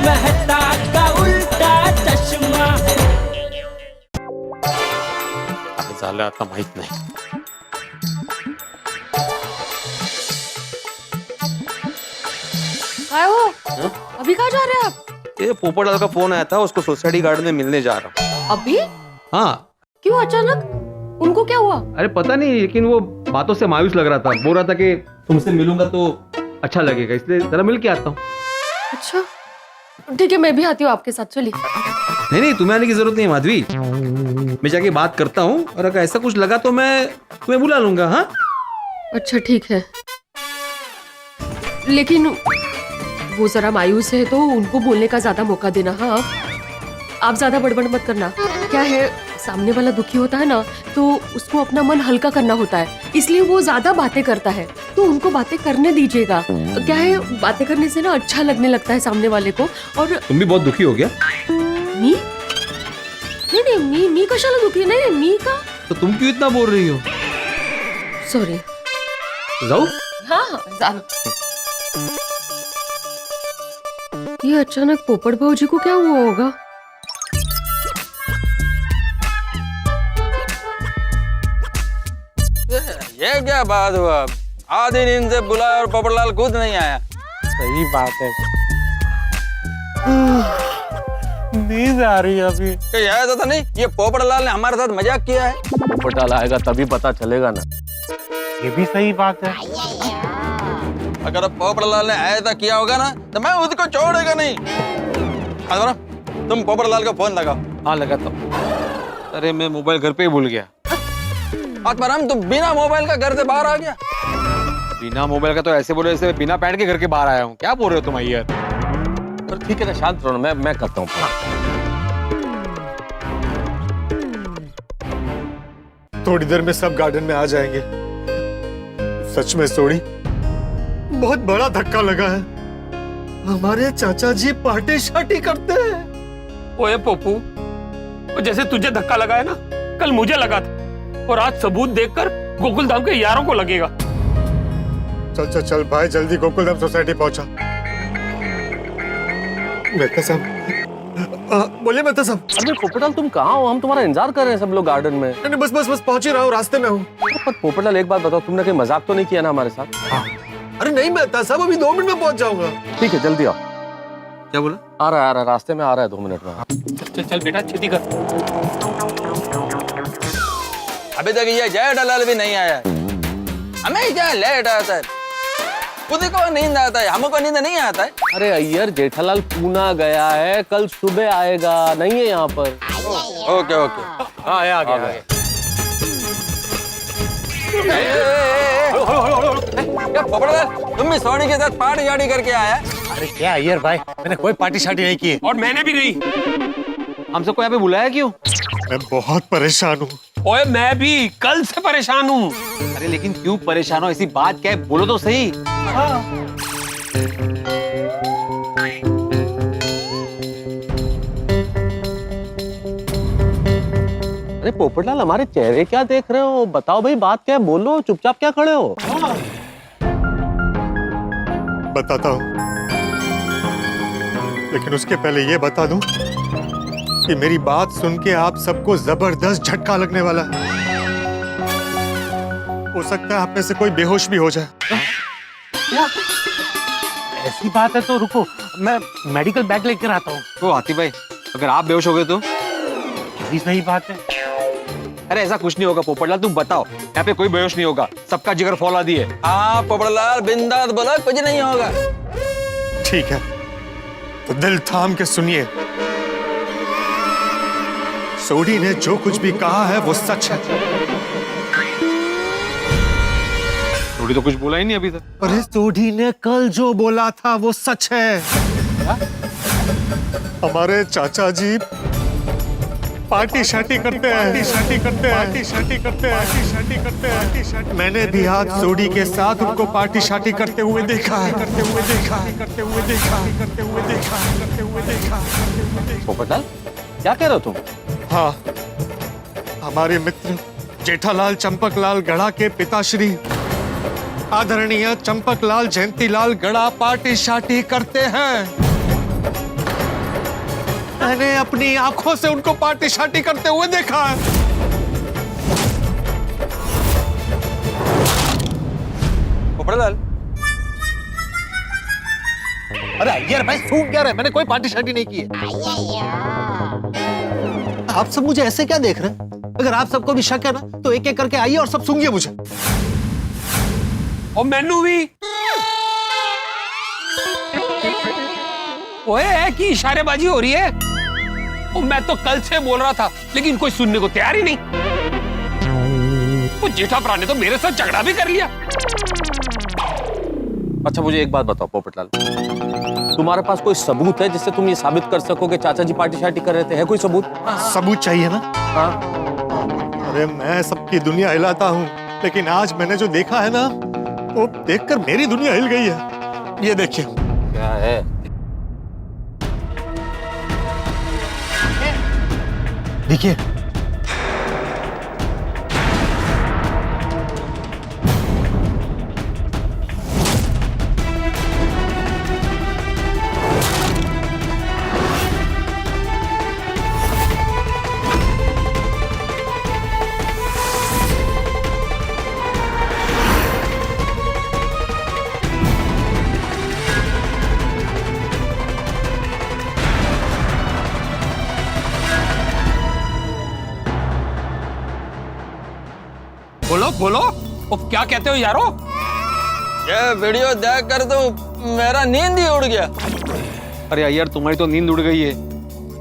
मेहता का उल्टा चश्मा। झालं आता माहित नाही। काय हो? अभी कहाँ जा रहे हैं आप? ये पोपटलाल का फोन आया था, उसको सोसाइटी गार्डन में मिलने जा रहा हूँ। अभी? हाँ। क्यों अचानक? उनको क्या हुआ? अरे पता नहीं, लेकिन वो बातों से मायूस लग रहा था। बोल रहा था कि तुमसे मिलूंगा तो अच्छा लगेगा, इसलिए जरा मिल के आता हूँ। अच्छा ठीक है, मैं भी आती हूँ आपके साथ, चलिए। नहीं नहीं, तुम्हें आने की जरूरत नहीं है माधवी, मैं जाके बात करता हूँ और अगर ऐसा कुछ लगा तो मैं तुम्हें बुला लूंगा। हाँ अच्छा ठीक है, लेकिन वो जरा मायूस है तो उनको बोलने का ज्यादा मौका देना। हाँ आप ज्यादा बड़बड़ मत करना। क्या है, सामने वाला दुखी होता है ना तो उसको अपना मन हल्का करना होता है, इसलिए वो ज्यादा बातें करता है, तो उनको बातें करने दीजिएगा। क्या है, बातें करने से ना अच्छा लगने लगता है सामने वाले को। और तुम भी बहुत दुखी हो गया। मी नहीं नहीं, मी कशाला दुखी? नहीं मी का, तो तुम क्यों इतना बोल रही हो? सॉरी। जाओ। हाँ हाँ जाना। ये अचानक पोपट भाऊजी को क्या हुआ होगा? ये क्या बात हुआ? आधी नींद से बुलाया और पोपटलाल खुद नहीं आया। सही बात है, नींद आ रही है अभी। कहीं ऐसा तो नहीं ये पोपटलाल ने हमारे साथ मजाक किया है? पोपटलाल आएगा तभी पता चलेगा ना। ये भी सही बात है। अगर पोपटलाल ने ऐसा किया होगा ना तो मैं उसको छोड़ेगा नहीं। अरे तुम पोपटलाल का फोन लगाओ। हाँ लगाता हूँ। अरे मैं मोबाइल घर पे ही भूल गया। आत्माराम तुम बिना मोबाइल का घर से बाहर आ गया? बिना मोबाइल का तो ऐसे बोले जैसे बिना पैंट के घर के बाहर आया हूँ। क्या बोल रहे हो तुम यार? पर ठीक है ना, शांत रहो ना, मैं करता हूँ। थोड़ी देर में सब गार्डन में आ जाएंगे। सच में सोड़ी, बहुत बड़ा धक्का लगा है। हमारे चाचा जी पार्टी शार्टी करते हैं। ओए पोपू, वो जैसे तुझे धक्का लगा है ना, कल मुझे लगा था और आज सबूत देखकर गोकुलधाम के यारों को लगेगा। चल चल चल भाई, जल्दी गोकुलधाम सोसाइटी पहुंचा। मेहता साहब, बोलिए मेहता साहब। अरे पोपटलाल तुम कहाँ हो? हम तुम्हारा इंतजार कर रहे हैं सब लोग गार्डन में। नहीं बस बस बस पहुंच ही रहा हूँ, रास्ते में हूँ। पर पोपटलाल एक बात बताओ, तुमने कहीं मजाक तो नहीं किया ना हमारे साथ? अरे नहीं मेहता साहब, अभी 2 मिनट में पहुंच जाऊंगा। ठीक है जल्दी आओ। क्या बोला? आ रहा है, रास्ते में आ रहा है, 2 मिनट में। चल चल बेटा, छेती कर। अभी तक ये जेठालाल भी नहीं आया। हमें क्या लेट आता है, खुद को नींद आता है, हमको नींद नहीं आता है। अरे अय्यर, जेठालाल पूना गया है, कल सुबह आएगा, नहीं है यहाँ पर। ओके ओके, हाँ आ गया। पोपटलाल तुम भी सोनी के साथ पार्टी शार्टी करके आया? अरे क्या अय्यर भाई, मैंने कोई पार्टी शार्टी नहीं की है। और मैंने भी नहीं। हम सबको यहाँ पे बुलाया क्यों? मैं बहुत परेशान हूँ। ओए मैं भी कल से परेशान हूँ। अरे लेकिन क्यों परेशान हो? ऐसी बात क्या है, बोलो तो सही। अरे पोपटलाल, हमारे चेहरे क्या देख रहे हो? बताओ भाई, बात क्या है, बोलो, चुपचाप क्या खड़े हो? बताता हूँ, लेकिन उसके पहले ये बता दूं कि मेरी बात सुन के आप सबको जबरदस्त झटका लगने वाला है। हो सकता है आप में से कोई बेहोश भी हो जाए। ऐसी बात है तो रुको, मैं मेडिकल बैग लेकर आता हूँ। तो आतिफ भाई, अगर आप बेहोश हो गए तो? ये भी सही बात है। अरे ऐसा कुछ नहीं होगा पोपटलाल, तुम बताओ। यहाँ पे कोई बेहोश नहीं होगा, सबका जिगर फौलादी है। हाँ पोपटलाल बिंदास बोलो, कुछ नहीं होगा। ठीक है, तो दिल थाम के सुनिए। सोडी ने जो कुछ भी कहा है वो सच है। थोड़ी तो कुछ बोला ही नहीं अभी तक। अरे सोडी ने कल जो बोला था वो सच है। हमारे चाचा जी पार्टी शार्टी करते हैं, पार्टी शार्टी करते हैं, पार्टी शार्टी करते हैं, पार्टी शार्टी करते हैं, पार्टी शार्टी। मैंने भी आज सोडी के साथ उनको पार्टी शार्टी करते हुए देखा है, करते हुए देखा, करते हुए देखा, करते हुए देखा, करते हुए देखा। पोपटलाल क्या कह रहे हो तुम? हाँ, हमारे मित्र जेठालाल चंपकलाल गढ़ा के पिताश्री आदरणीय चंपकलाल जयंतीलाल गढ़ा पार्टी शार्टी करते हैं। मैंने अपनी आंखों से उनको पार्टी शार्टी करते हुए देखा है। पोपटलाल, अरे अय्यर भाई सूख क्या रहे, मैंने कोई पार्टी शार्टी नहीं की है। आप सब मुझे ऐसे क्या देख रहे हैं? अगर आप सबको भी शक है ना तो एक एक करके आइए और सब सूंघिए मुझे। और मैनू भी ओए है कि इशारेबाजी हो रही है। और मैं तो कल से बोल रहा था लेकिन कोई सुनने को तैयार ही नहीं। वो जेठा ने तो मेरे साथ झगड़ा भी कर लिया। अच्छा मुझे एक बात बताओ पोपटलाल, तुम्हारे पास कोई सबूत है जिससे तुम ये साबित कर सको कि चाचा जी पार्टी शार्टी कर रहे थे? है कोई सबूत? सबूत चाहिए ना? हाँ। अरे मैं सबकी दुनिया हिलाता हूँ, लेकिन आज मैंने जो देखा है ना वो देखकर मेरी दुनिया हिल गई है। ये देखिए। क्या है? देखिए। बोलो बोलो, वो क्या कहते हो यारो? ये वीडियो देख कर तो मेरा नींद ही उड़ गया। अरे यार तुम्हारी तो नींद उड़ गई है,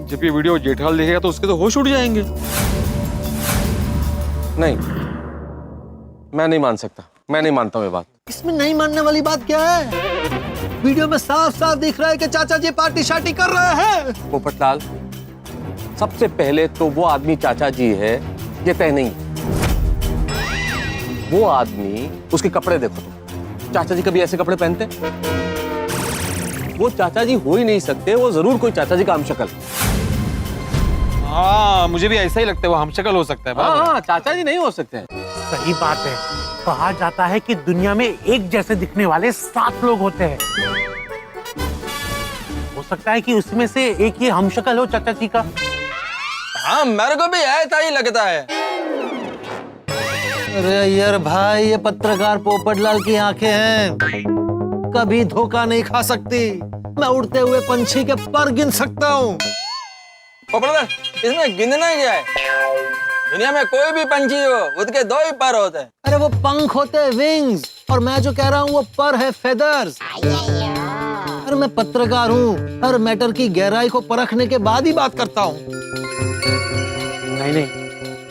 जब ये वीडियो जेठालाल देखेगा तो उसके तो होश उड़ जाएंगे। नहीं, मैं नहीं मान सकता, मैं नहीं मानता हूँ ये बात। इसमें नहीं मानने वाली बात क्या है? वीडियो में साफ साफ दिख रहा है कि चाचा जी पार्टी शार्टी कर रहे हैं। पोपटलाल, सबसे पहले तो वो आदमी चाचा जी है ये तय नहीं। वो आदमी, उसके कपड़े देखो तुम, चाचा जी कभी ऐसे कपड़े पहनते? वो चाचा जी हो ही नहीं सकते, वो जरूर कोई चाचा जी का हमशक्ल। हाँ मुझे भी ऐसा ही लगता है, वो हमशक्ल हो सकता है। हाँ, चाचा जी नहीं हो सकते हैं। सही बात है। कहा जाता है कि दुनिया में एक जैसे दिखने वाले 7 लोग होते हैं। हो सकता है कि उसमें से एक ही हमशक्ल हो चाचा जी का। हाँ मेरे को भी ऐसा ही लगता है। अरे यार भाई, ये पत्रकार पोपटलाल की आंखें हैं, कभी धोखा नहीं खा सकती। मैं उड़ते हुए पंछी के पर गिन सकता हूँ। पोपटलाल, इसमें गिनना क्या है? दुनिया में कोई भी पंछी हो उसके 2 ही पर होते हैं। अरे वो पंख होते हैं, विंग्स, और मैं जो कह रहा हूँ वो पर है, फेदर्स। अरे मैं पत्रकार हूँ, हर मैटर की गहराई को परखने के बाद ही बात करता हूँ। नहीं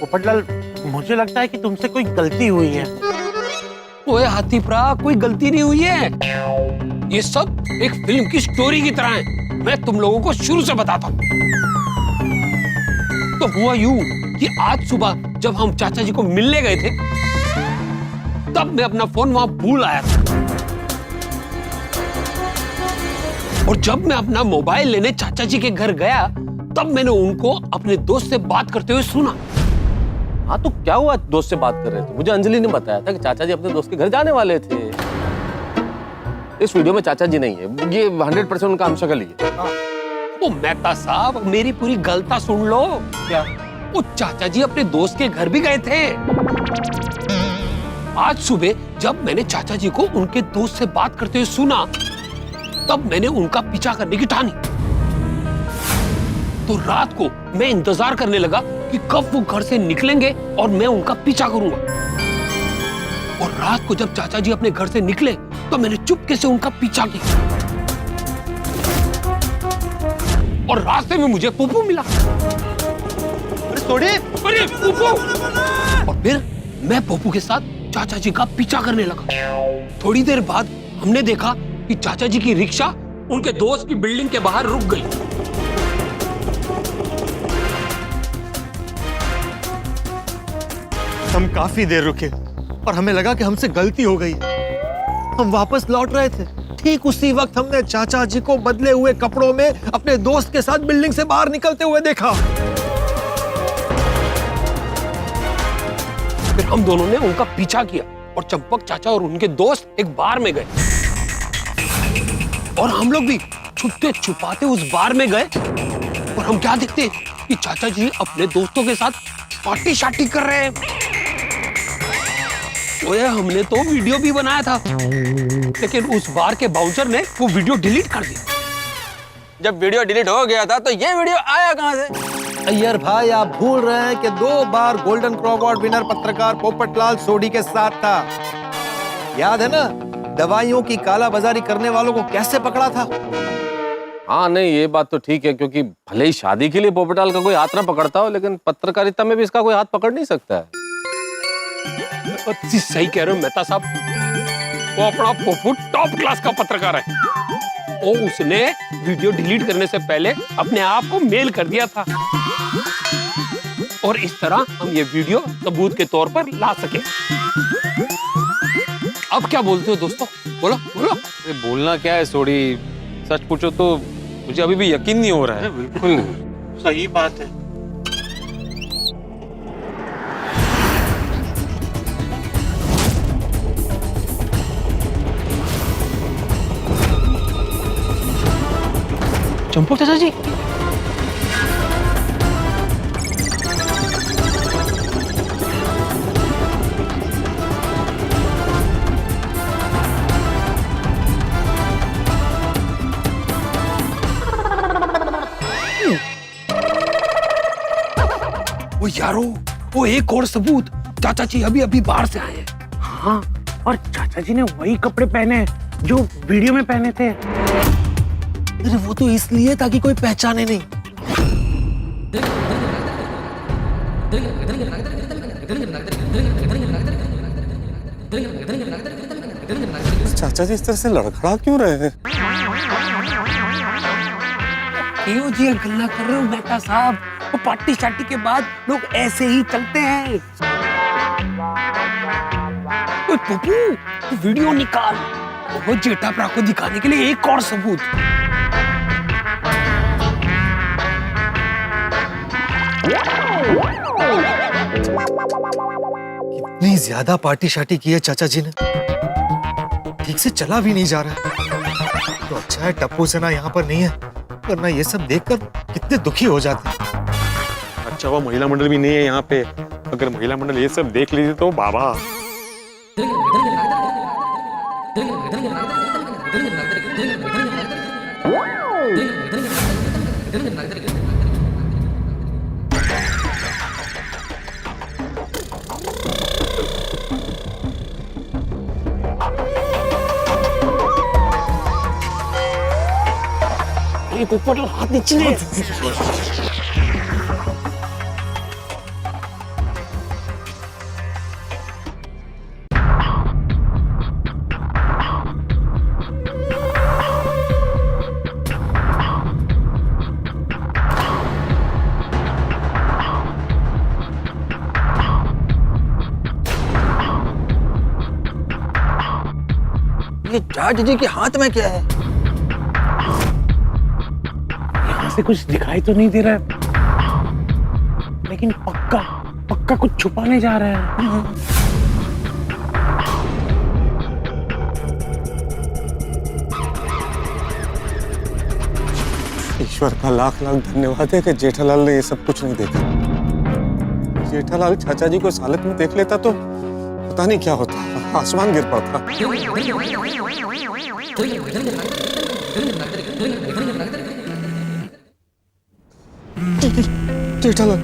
पोपटलाल, मुझे लगता है कि तुमसे कोई गलती हुई है। ओए हाथीप्रा, कोई गलती नहीं हुई है। ये सब एक फिल्म की स्टोरी की तरह है। मैं तुम लोगों को शुरू से बताता हूँ। तो हुआ यूं कि आज सुबह जब हम चाचा जी को मिलने गए थे, तब मैं अपना फोन वहां भूल आया था। और जब मैं अपना मोबाइल लेने चाचा जी के घर गया, तब मैंने उनको अपने दोस्त से बात करते हुए सुना। हाँ तो क्या हुआ? दोस्त से बात कर रहे थे, मुझे अंजलि ने बताया था कि चाचा जी अपने दोस्त के घर जाने वाले थे। इस वीडियो में चाचा जी नहीं है, ये 100% उनका हमशक्ल ही है। ओ मेहता साहब, मेरी पूरी गलता सुन लो। क्या? वो चाचा जी अपने दोस्त के घर भी गए थे। आज सुबह जब मैंने चाचा जी को उनके दोस्त से बात करते हुए सुना, तब मैंने उनका पीछा करने की ठानी। तो रात को मैं इंतजार करने लगा कि कब वो घर से निकलेंगे और मैं उनका पीछा करूंगा। और रात को जब चाचा जी अपने घर से निकले, तो मैंने चुपके से उनका पीछा किया। और रास्ते में मुझे पुप्पू मिला। अरे पुप्पू! और फिर मैं पप्पू के साथ चाचा जी का पीछा करने लगा। थोड़ी देर बाद हमने देखा कि चाचा जी की रिक्शा उनके दोस्त की बिल्डिंग के बाहर रुक गई। हम काफी देर रुके और हमें लगा कि हमसे गलती हो गई। हम वापस लौट रहे थे, ठीक उसी वक्त हमने चाचा जी को बदले हुए कपड़ों में अपने दोस्त के साथ बिल्डिंग से बाहर निकलते हुए देखा। फिर हम दोनों ने उनका पीछा किया और चंपक चाचा और उनके दोस्त एक बार में गए। और हम लोग भी छुपते छुपाते उस बार में गए और हम क्या देखते कि चाचा जी अपने दोस्तों के साथ पार्टी शार्टी कर रहे हैं। ओए हमने तो वीडियो भी बनाया था, लेकिन उस बार के बाउंसर ने वो वीडियो डिलीट कर दिया। जब वीडियो डिलीट हो गया था तो ये वीडियो आया कहाँ से? अय्यर भाई, आप भूल रहे हैं कि 2 बार गोल्डन क्रॉ अवार्ड विनर पत्रकार पोपटलाल सोडी के साथ था। याद है ना, दवाइयों की कालाबाजारी करने वालों को कैसे पकड़ा था? हाँ नहीं, ये बात तो ठीक है, क्योंकि भले ही शादी के लिए पोपटाल का कोई हाथ ना पकड़ता हो, लेकिन पत्रकारिता में भी इसका कोई हाथ पकड़ नहीं सकता है। सही कह रहे हो मेहता साहब, वो अपना पोपू टॉप क्लास का पत्रकार है। वो उसने वीडियो डिलीट करने से पहले अपने आप को मेल कर दिया था, और इस तरह हम ये वीडियो सबूत के तौर पर ला सके। अब क्या बोलते हो दोस्तों? बोलो बोलो। अरे बोलना क्या है सोडी, सच पूछो तो मुझे अभी भी यकीन नहीं हो रहा है। बिल्कुल नहीं, सही बात है। चंपू चाचा जी, वो यारो, वो एक और सबूत, चाचा जी अभी अभी बाहर से आए हैं। हाँ, और चाचा जी ने वही कपड़े पहने हैं जो वीडियो में पहने थे। अरे वो तो इसलिए ताकि कोई पहचाने नहीं। चाचा जी इस तरह से लड़खड़ा क्यों रहे हैं? क्यों जी गल्ला कर रहे हो मेहता साहब? वो पार्टी शार्टी के बाद लोग ऐसे ही चलते हैं। ओए पप्पू, तू वीडियो निकाल, वो जेठाप्रा को दिखाने के लिए एक और सबूत। कितनी ज्यादा पार्टी शार्टी की है चाचा जी ने, ठीक से चला भी नहीं जा रहा है। तो अच्छा है टप्पू सेना यहाँ पर नहीं है, वरना ये सब देखकर कितने दुखी हो जाते। अच्छा हुआ महिला मंडल भी नहीं है यहाँ पे, अगर महिला मंडल ये सब देख लीजिए तो बाबा। ऊपर हाथ नीचे ले। ये चाचा जी के हाथ में क्या है? यहाँ से कुछ दिखाई तो नहीं दे रहा है, लेकिन पक्का पक्का कुछ छुपाने जा रहे हैं। ईश्वर का लाख लाख धन्यवाद है कि जेठालाल ने ये सब कुछ नहीं देखा। जेठालाल चाचा जी को इस हालत में देख लेता तो पता नहीं क्या होता, आसमान गिर पड़ता। जेठालाल,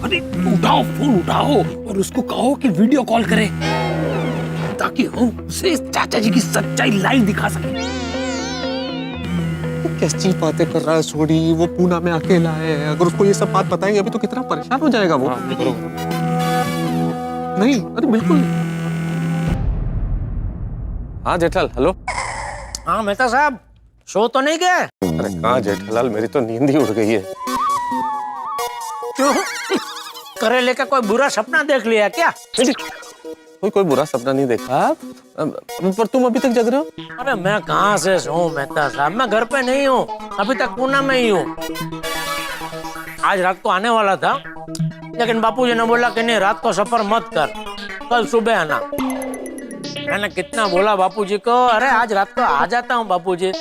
अरे उठाओ, फोन उठाओ और उसको कहो कि वीडियो कॉल करे, ताकि हम उसे चाचा जी की सच्चाई लाइव दिखा सकें। कैसी बातें कर रहा है सोडी, वो पूना में अकेला है, अगर उसको ये सब बात बताएंगे अभी तो कितना परेशान हो जाएगा वो। नहीं, अरे बिल्कुल। हाँ जेठालाल, हेलो। हाँ मेहता साहब, सो तो नहीं गए? अरे कहाँ जेठालाल, मेरी तो नींद ही उड़ गई है। क्यों? करेले का कोई बुरा सपना देख लिया क्या? कोई बुरा सपना नहीं देखा, पर तुम अभी तक जग रहे हो? अरे मैं कहाँ से सोऊं मेहता साहब, मैं घर पे नहीं हूँ, अभी तक पूना में ही हूँ। आज रात को आने वाला था, लेकिन बापूजी ने बोला कि नहीं, रात को सफर मत कर, कल सुबह आना। मैंने कितना बोला बापूजी को, अरे आज रात को आ जाता हूँ बापूजी,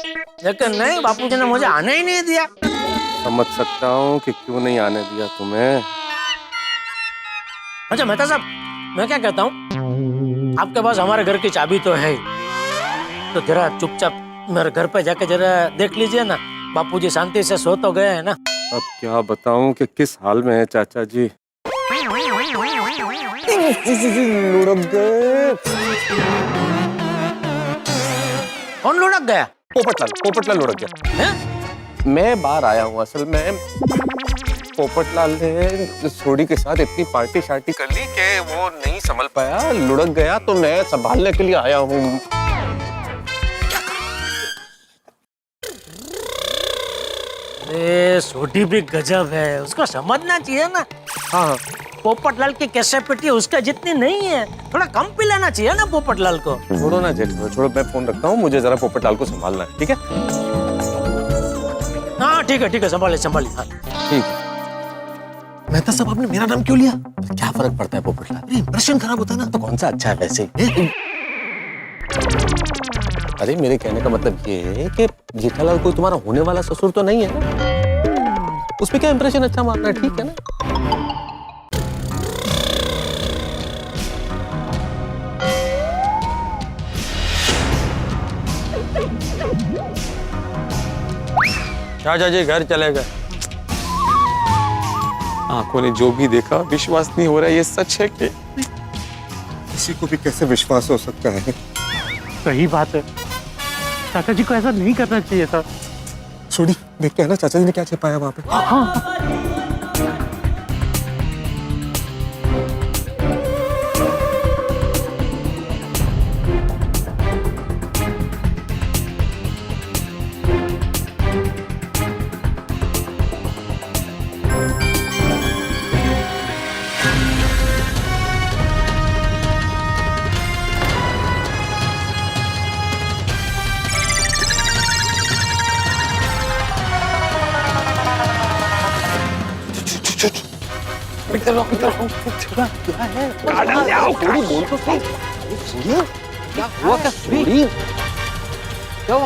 लेकिन नहीं, बापूजी ने मुझे आने ही नहीं दिया। समझ सकता हूँ कि क्यों नहीं आने दिया तुम्हें। अच्छा मेहता साहब, मैं क्या कहता हूँ, आपके पास हमारे घर की चाबी तो है ही, तो जरा चुपचाप मेरे घर पे जाके जरा देख लीजिए ना, बापूजी शांति से सो तो गए हैं ना। अब क्या बताऊं कि किस हाल में है चाचा जी। लुढ़क गए। कौन लुढ़क गया? पोपटलाल लुढ़क गया। हैं? मैं बाहर आया हूँ असल में। पोपटलाल ने सोडी के साथ इतनी पार्टी शार्टी कर ली कि वो नहीं संभल पाया, लुढ़क गया, तो मैं संभालने के लिए आया हूँ। अरे सोडी भी गजब है, उसको समझना चाहिए ना। हाँ पोपटलाल की कैसेपिटी उसका जितनी नहीं है, थोड़ा कम पिलाना चाहिए ना पोपटलाल को। छोड़ो ना जेठ, छोड़ो, मैं फोन रखता हूँ, मुझे जरा पोपटलाल को संभालना है, ठीक है? हाँ ठीक है, संभालिए। हाँ। ठीक है। मेहता साहब, आपने मेरा नाम क्यों लिया? क्या फर्क पड़ता है पोपटलाल? इंप्रेशन खराब होता है ना। तो कौन सा अच्छा है वैसे? अरे मेरे कहने का मतलब ये है कि जेठालाल कोई तुम्हारा होने वाला ससुर तो नहीं है ना, उसमें क्या इंप्रेशन अच्छा मारना है, ठीक है ना? चाचा जी घर चले गए। आंखों ने जो भी देखा विश्वास नहीं हो रहा है, ये सच है कि किसी को भी कैसे विश्वास हो सकता है? सही बात है, चाचा जी को ऐसा नहीं करना चाहिए था। सोडी, देख के आना चाचा जी ने क्या छिपाया वहां पे।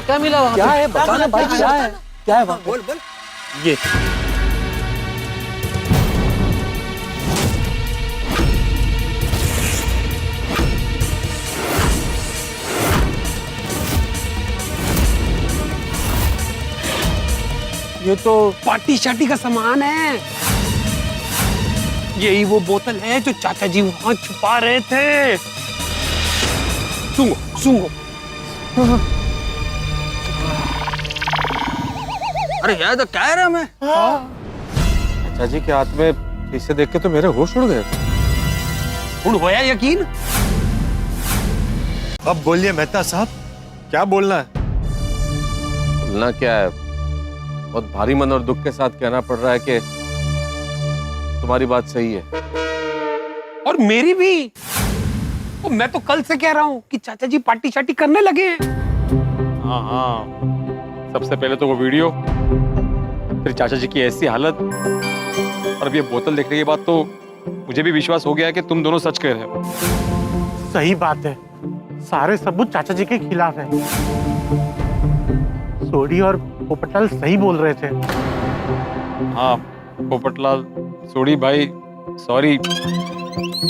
क्या मिला वहाँ? क्या है बताना भाई, क्या है? क्या है वहाँ? बोल। ये तो पार्टी शार्टी का सामान है। यही वो बोतल है जो चाचा जी वहां छुपा रहे थे। सूंघो। अरे यार तो कह रहा मैं। चाचा जी के हाथ में इसे देख के तो मेरे होश उड़ गए। उड़ होया यकीन? अब बोलिए मेहता साहब, क्या बोलना है? बोलना क्या है, बहुत भारी मन और दुख के साथ कहना पड़ रहा है कि तुम्हारी बात सही है। और मेरी भी। और मैं तो कल से कह रहा हूँ कि चाचा जी पार्टी शार्टी करने लगे हैं। हाँ, सबसे पहले तो वो वीडियो, फिर चाचा जी की ऐसी हालत, और अब ये बोतल देखने के बाद तो मुझे भी विश्वास हो गया कि तुम दोनों सच कह रहे हो। सही बात है, सारे सबूत चाचा जी के खिलाफ है। सोडी और पोपटलाल सही बोल रहे थे। हाँ पोपटलाल, सोडी भाई, सॉरी,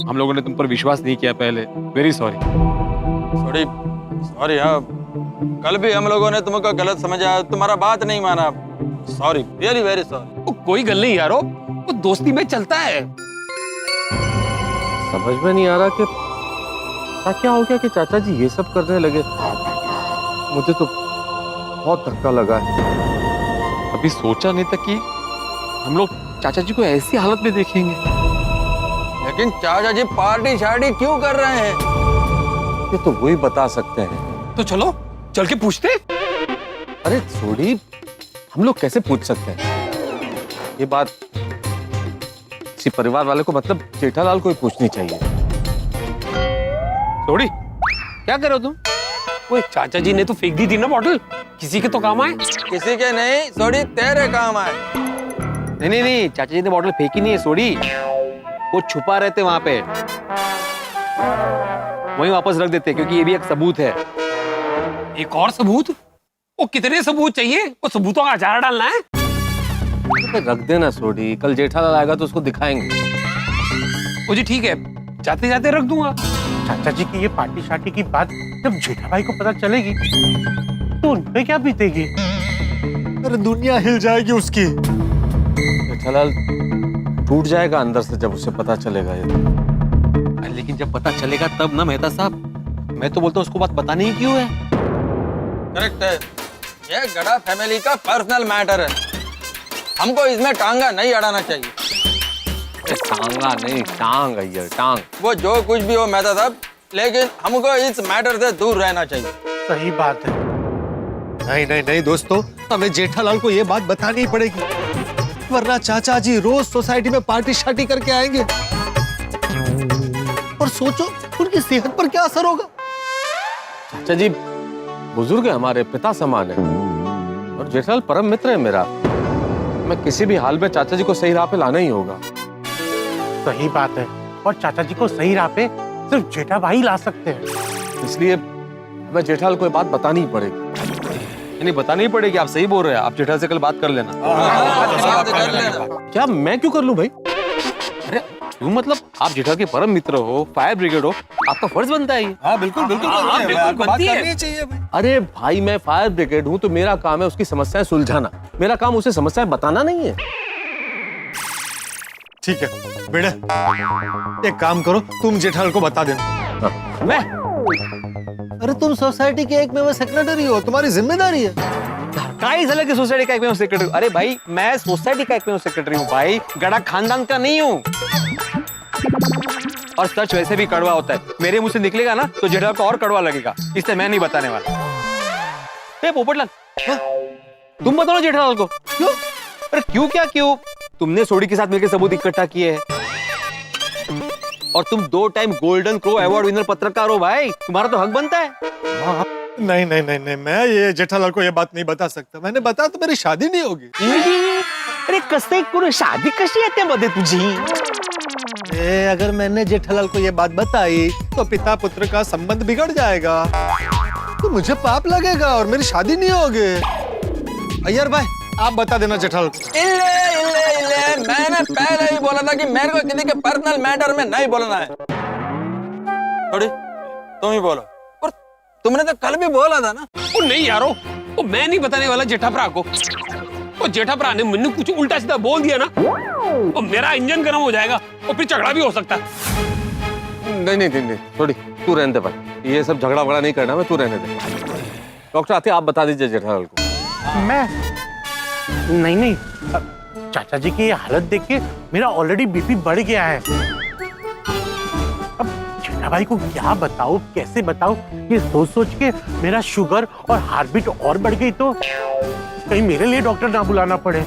हम लोगों ने तुम पर विश्वास नहीं किया पहले, वेरी सॉरी। सॉरी हाँ, कल भी हम लोगों ने तुमको गलत समझा, तुम्हारा बात नहीं माना। Sorry, really very sorry. वो कोई गल नहीं यारो, वो दोस्ती में चलता है। समझ में नहीं आ रहा कि क्या हो गया कि चाचा जी ये सब करने लगे। मुझे तो बहुत धक्का लगा है। अभी सोचा नहीं था कि हम लोग चाचा जी को ऐसी हालत में देखेंगे। लेकिन चाचा जी पार्टी शार्टी क्यों कर रहे हैं? ये तो वही बता सकते हैं। तो चलो चल के पूछते। अरे सोडी, हम लोग कैसे पूछ सकते हैं? ये बात किसी परिवार वाले को, मतलब जेठालाल को ही पूछनी चाहिए। सोडी, क्या कर रहे हो तुम? वो चाचा जी ने तो फेंक दी थी ना बॉटल, किसी के तो काम आए। किसी के नहीं, सोडी तेरे काम आए। नहीं, चाचा जी ने बॉटल फेंकी नहीं है सोडी, वो छुपा रहे थे वहां पे, वहीं वापस रख देते, क्योंकि ये भी एक सबूत है। एक और सबूत? वो कितने सबूत चाहिए? वो सबूतों का अचार डालना है। रख देना सोडी, कल जेठालाल आएगा तो उसको दिखाएंगे। ओ जी ठीक है, जाते जाते रख दूंगा। चाचा जी की ये पार्टी शार्टी की बात जब जेठा भाई को पता चलेगी तो उन पे क्या बीतेगी? अरे दुनिया हिल जाएगी उसकी। जेठालाल टूट जाएगा अंदर से जब उसे पता चलेगा ये। लेकिन जब पता चलेगा तब ना मेहता साहब। मैं तो बोलता हूँ उसको बात बतानी ही क्यों है। करेक्ट है, ये गड़ा फैमिली का पर्सनल मैटर है, हमको इसमें टांगा नहीं अड़ाना चाहिए। टांगा नहीं, टांग है ये, टांग। वो जो कुछ भी हो मेहता साहब, लेकिन हमको इस मैटर से दूर रहना चाहिए। सही बात है। नहीं नहीं नहीं दोस्तों, हमें जेठालाल को ये बात बतानी ही पड़ेगी, वरना चाचा जी रोज सोसाइटी में पार्टी शार्टी करके आएंगे और सोचो उनकी सेहत पर क्या असर होगा। चाचा जी बुजुर्ग है, हमारे पिता समान है, और जेठालाल परम मित्र है मेरा। मैं किसी भी हाल में चाचा जी को सही राह पे लाना ही होगा। सही बात है, और चाचा जी को सही राह पे सिर्फ जेठा भाई ला सकते हैं। इसलिए मैं जेठालाल को ये बात बतानी ही पड़ेगी। नहीं बतानी ही पड़ेगी, आप सही बोल रहे हैं। आप जेठालाल से कल बात कर लेना। कर लेना। क्या मैं क्यों कर लूं भाई? अरे क्यों, मतलब आप जेठालाल के परम मित्र हो, फायर ब्रिगेड हो, आपका फर्ज बनता है ये। हाँ बिल्कुल बिल्कुल बनती है। अरे भाई मैं फायर ब्रिगेड हूँ तो मेरा काम है उसकी समस्याएं सुलझाना, मेरा काम उसे समस्याएं बताना नहीं है। ठीक है बेटे, एक काम करो, तुम जेठालाल को बता देना। मैं अरे तुम सोसाइटी के एक मेंबर सेक्रेटरी हो, तुम्हारी जिम्मेदारी है। काई साले की सोसाइटी का एक में सेक्रेटरी। अरे भाई मैं सोसाइटी का एक में सेक्रेटरी हूँ भाई, गड़ा खानदान का नहीं हूँ। और सच वैसे भी कड़वा होता है, मेरे मुंह से निकलेगा ना तो जेठालाल को और कड़वा लगेगा, इसलिए मैं नहीं बताने वाला। पोपटलाल तुम बताओ जेठालाल को। क्यों? अरे क्यों क्या क्यों? तुमने सोडी के साथ मिलकर सबूत इकट्ठा किए हैं, और तुम 2 time golden crow award winner पत्रकार हो भाई, तुम्हारा तो हक बनता है। नहीं नहीं नहीं नहीं, मैं ये जेठालाल को ये बात नहीं बता सकता। मैंने बताया तो मेरी शादी नहीं होगी। अरे कसते करून शादी कशी येते मध्ये तुझी? अगर मैंने जेठालाल को ये बात बताई तो पिता पुत्र का संबंध बिगड़ जाएगा, तो मुझे पाप लगेगा और मेरी शादी नहीं होगी। अय्यर भाई आप बता देना जेठालाल को। इल्ले, मैंने पहले ही बोला था कि मेरे को किसी के पर्सनल मैटर में नहीं बोलना है। थोड़ी तुम ही बोलो, और तुमने तो कल भी बोला था ना। ओ नहीं यारो, वो मैं नहीं बताने वाला जेठा भरा को। वो जेठा भरा ने मैंने कुछ उल्टा सीधा बोल दिया ना, और मेरा इंजन गर्म हो जाएगा और फिर झगड़ा भी हो सकता है। नहीं थोड़ी तू रहने दे भाई, ये सब झगड़ा वगड़ा नहीं करना, मैं तू रहने दे। डॉक्टर आते आप बता दीजिए जेठालाल को। मैं नहीं, चाचा जी की ये हालत देख के मेरा ऑलरेडी बीपी बढ़ गया है। अब जेठा भाई को क्या बताऊं, कैसे बताऊं, ये सोच सोच के मेरा शुगर और हार्ट बीट और बढ़ गई तो कहीं मेरे लिए डॉक्टर ना बुलाना पड़े।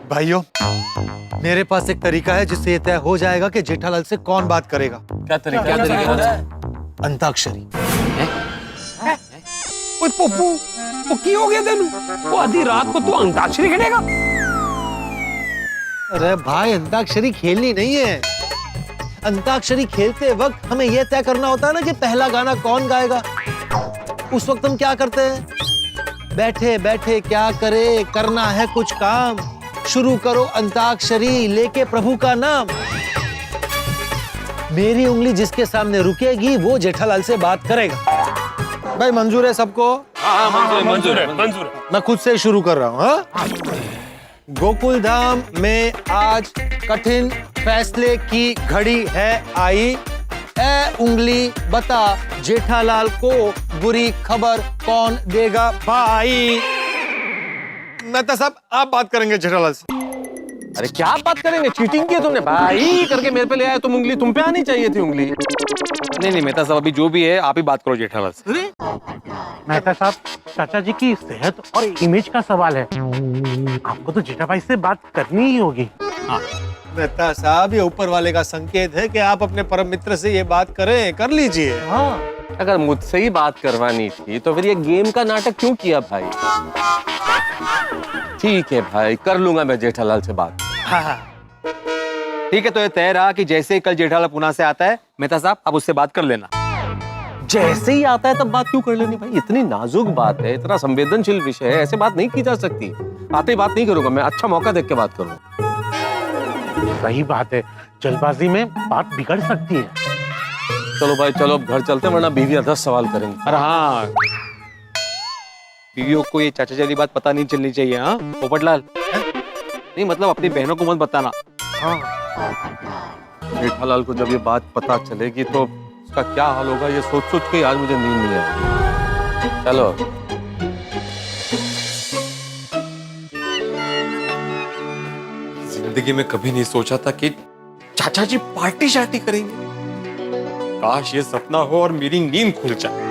भाइयों मेरे पास एक तरीका है जिससे ये तय हो जाएगा कि जेठालाल से कौन बात करेगा। क्या तरीका? अंताक्षरी। ओए पप्पू, वो की हो गया तेनू? वो आधी रात को तू अंताक्षरी खेलेगा? अरे भाई अंताक्षरी खेलनी नहीं है। अंताक्षरी खेलते वक्त हमें यह तय करना होता है ना कि पहला गाना कौन गाएगा। उस वक्त हम क्या करते हैं? बैठे बैठे क्या करे, करना है कुछ काम, शुरू करो अंताक्षरी लेके प्रभु का नाम। मेरी उंगली जिसके सामने रुकेगी वो जेठालाल से बात करेगा। भाई मंजूर है सबको? मंजूर है। मैं खुद से शुरू कर रहा हूँ। हाँ? गोकुल धाम में आज कठिन फैसले की घड़ी है आई। ए उंगली बता जेठालाल को बुरी खबर कौन देगा भाई? मेहता साहब आप बात करेंगे जेठालाल से। अरे क्या बात करेंगे? चीटिंग की है तुमने भाई करके मेरे पे ले आए, तुम उंगली तुम पे आनी चाहिए थी उंगली। नहीं मेहता साहब अभी जो भी है आप ही बात करो जेठालाल से। मेहता साहब चाचा जी की सेहत और इमेज का सवाल है, आपको तो जेठा भाई से बात करनी ही होगी। हाँ। मेहता साहब ये ऊपर वाले का संकेत है कि आप अपने परम मित्र से ये बात करें, कर लीजिए। हाँ। अगर मुझसे ही बात करवानी थी तो फिर ये गेम का नाटक क्यों किया भाई? ठीक है भाई कर लूंगा मैं जेठालाल से बात। हाँ। ठीक है तो ये तय रहा कि जैसे ही कल जेठालाल पुणे से आता है मेहता साहब आप उससे बात कर लेना। जैसे ही आता है तब बात क्यों कर लेनी भाई? इतनी नाजुक बात है, इतना संवेदनशील विषय है, ऐसे बात नहीं की जा सकती। आते ही बात नहीं करूंगा मैं, अच्छा मौका देख के बात करूंगा। सही बात है, जल्दबाजी में बात बिगड़ सकती है। चलो भाई चलो, अब घर चलते हैं, वरना बीवी 10 सवाल करेंगे। अरे हाँ, बीवियों को ये चाचा जी वाली बात पता नहीं चलनी चाहिए। हाँ पोपटलाल, नहीं मतलब अपनी बहनों को मत बताना। जेठालाल को जब ये बात पता चलेगी तो उसका क्या हाल होगा, ये सोच सोच के आज मुझे नींद नहीं आएगी। चलो जिंदगी में कभी नहीं सोचा था कि चाचा जी पार्टी शार्टी करेंगे। काश ये सपना हो और मेरी नींद खुल जाए।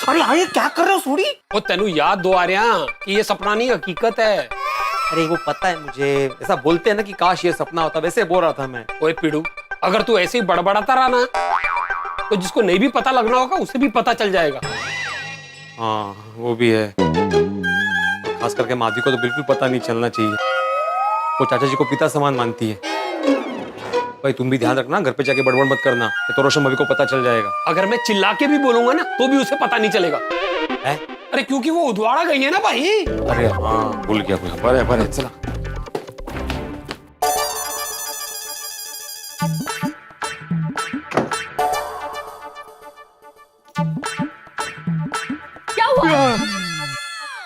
अरे आए क्या कर रहे हो सूरी? वो तेनू याद दो आ रहा कि ये सपना नहीं हकीकत है। अरे वो पता है मुझे, ऐसा बोलते हैं ना कि काश ये सपना होता, वैसे बोल रहा था मैं। ओए पीड़ू, अगर तू ऐसे ही बड़बड़ाता रहा ना तो जिसको नहीं भी पता लगना होगा उसे भी पता चल जाएगा। हाँ वो भी है, खास करके माधवी को तो बिल्कुल पता नहीं चलना चाहिए। वो चाचा जी को पिता समान मानती है। भाई तुम भी ध्यान रखना, घर पे जाके बड़बड़ मत करना, तो रोशन भाभी को पता चल जाएगा। अगर मैं चिल्ला के भी बोलूंगा ना तो भी उसे पता नहीं चलेगा। है? अरे क्योंकि वो उदवाड़ा गई है ना भाई। अरे हाँ भूल गया, बड़े बड़े चला। क्या हुआ?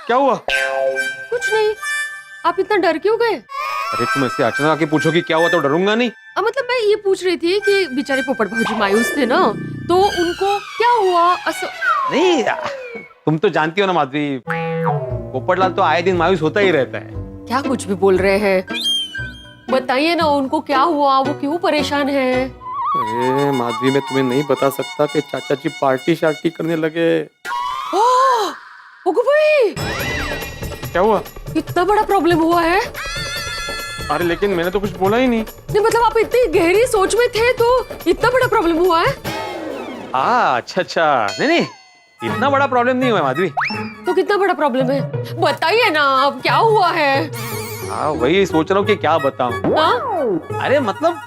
क्या हुआ? कुछ नहीं, आप इतना डर क्यों गए? अरे तुम ऐसे अचानक आके पूछो कि क्या हुआ तो डरूंगा नहीं। मतलब मैं ये पूछ रही थी कि बेचारे पोपट भाजी मायूस थे ना, तो उनको क्या हुआ? नहीं तुम तो जानती हो ना माधवी, पोपटलाल तो आए दिन मायूस होता ही रहता है। क्या कुछ भी बोल रहे हैं? बताइए ना उनको क्या हुआ, वो क्यों परेशान है? अरे माधवी मैं तुम्हें नहीं बता सकता कि चाचा जी पार्टी शार्टी करने लगे। ओगो भाई, क्या हुआ? इतना बड़ा प्रॉब्लम हुआ है? अरे लेकिन मैंने तो कुछ बोला ही नहीं। नहीं मतलब आप इतनी गहरी सोच में थे तो इतना बड़ा प्रॉब्लम हुआ है? अच्छा नहीं इतना बड़ा प्रॉब्लम नहीं हुआ माधवी। तो कितना बड़ा प्रॉब्लम है, बताइए ना अब क्या हुआ है? हाँ वही सोच रहा हूँ कि क्या बताऊं। हाँ? अरे मतलब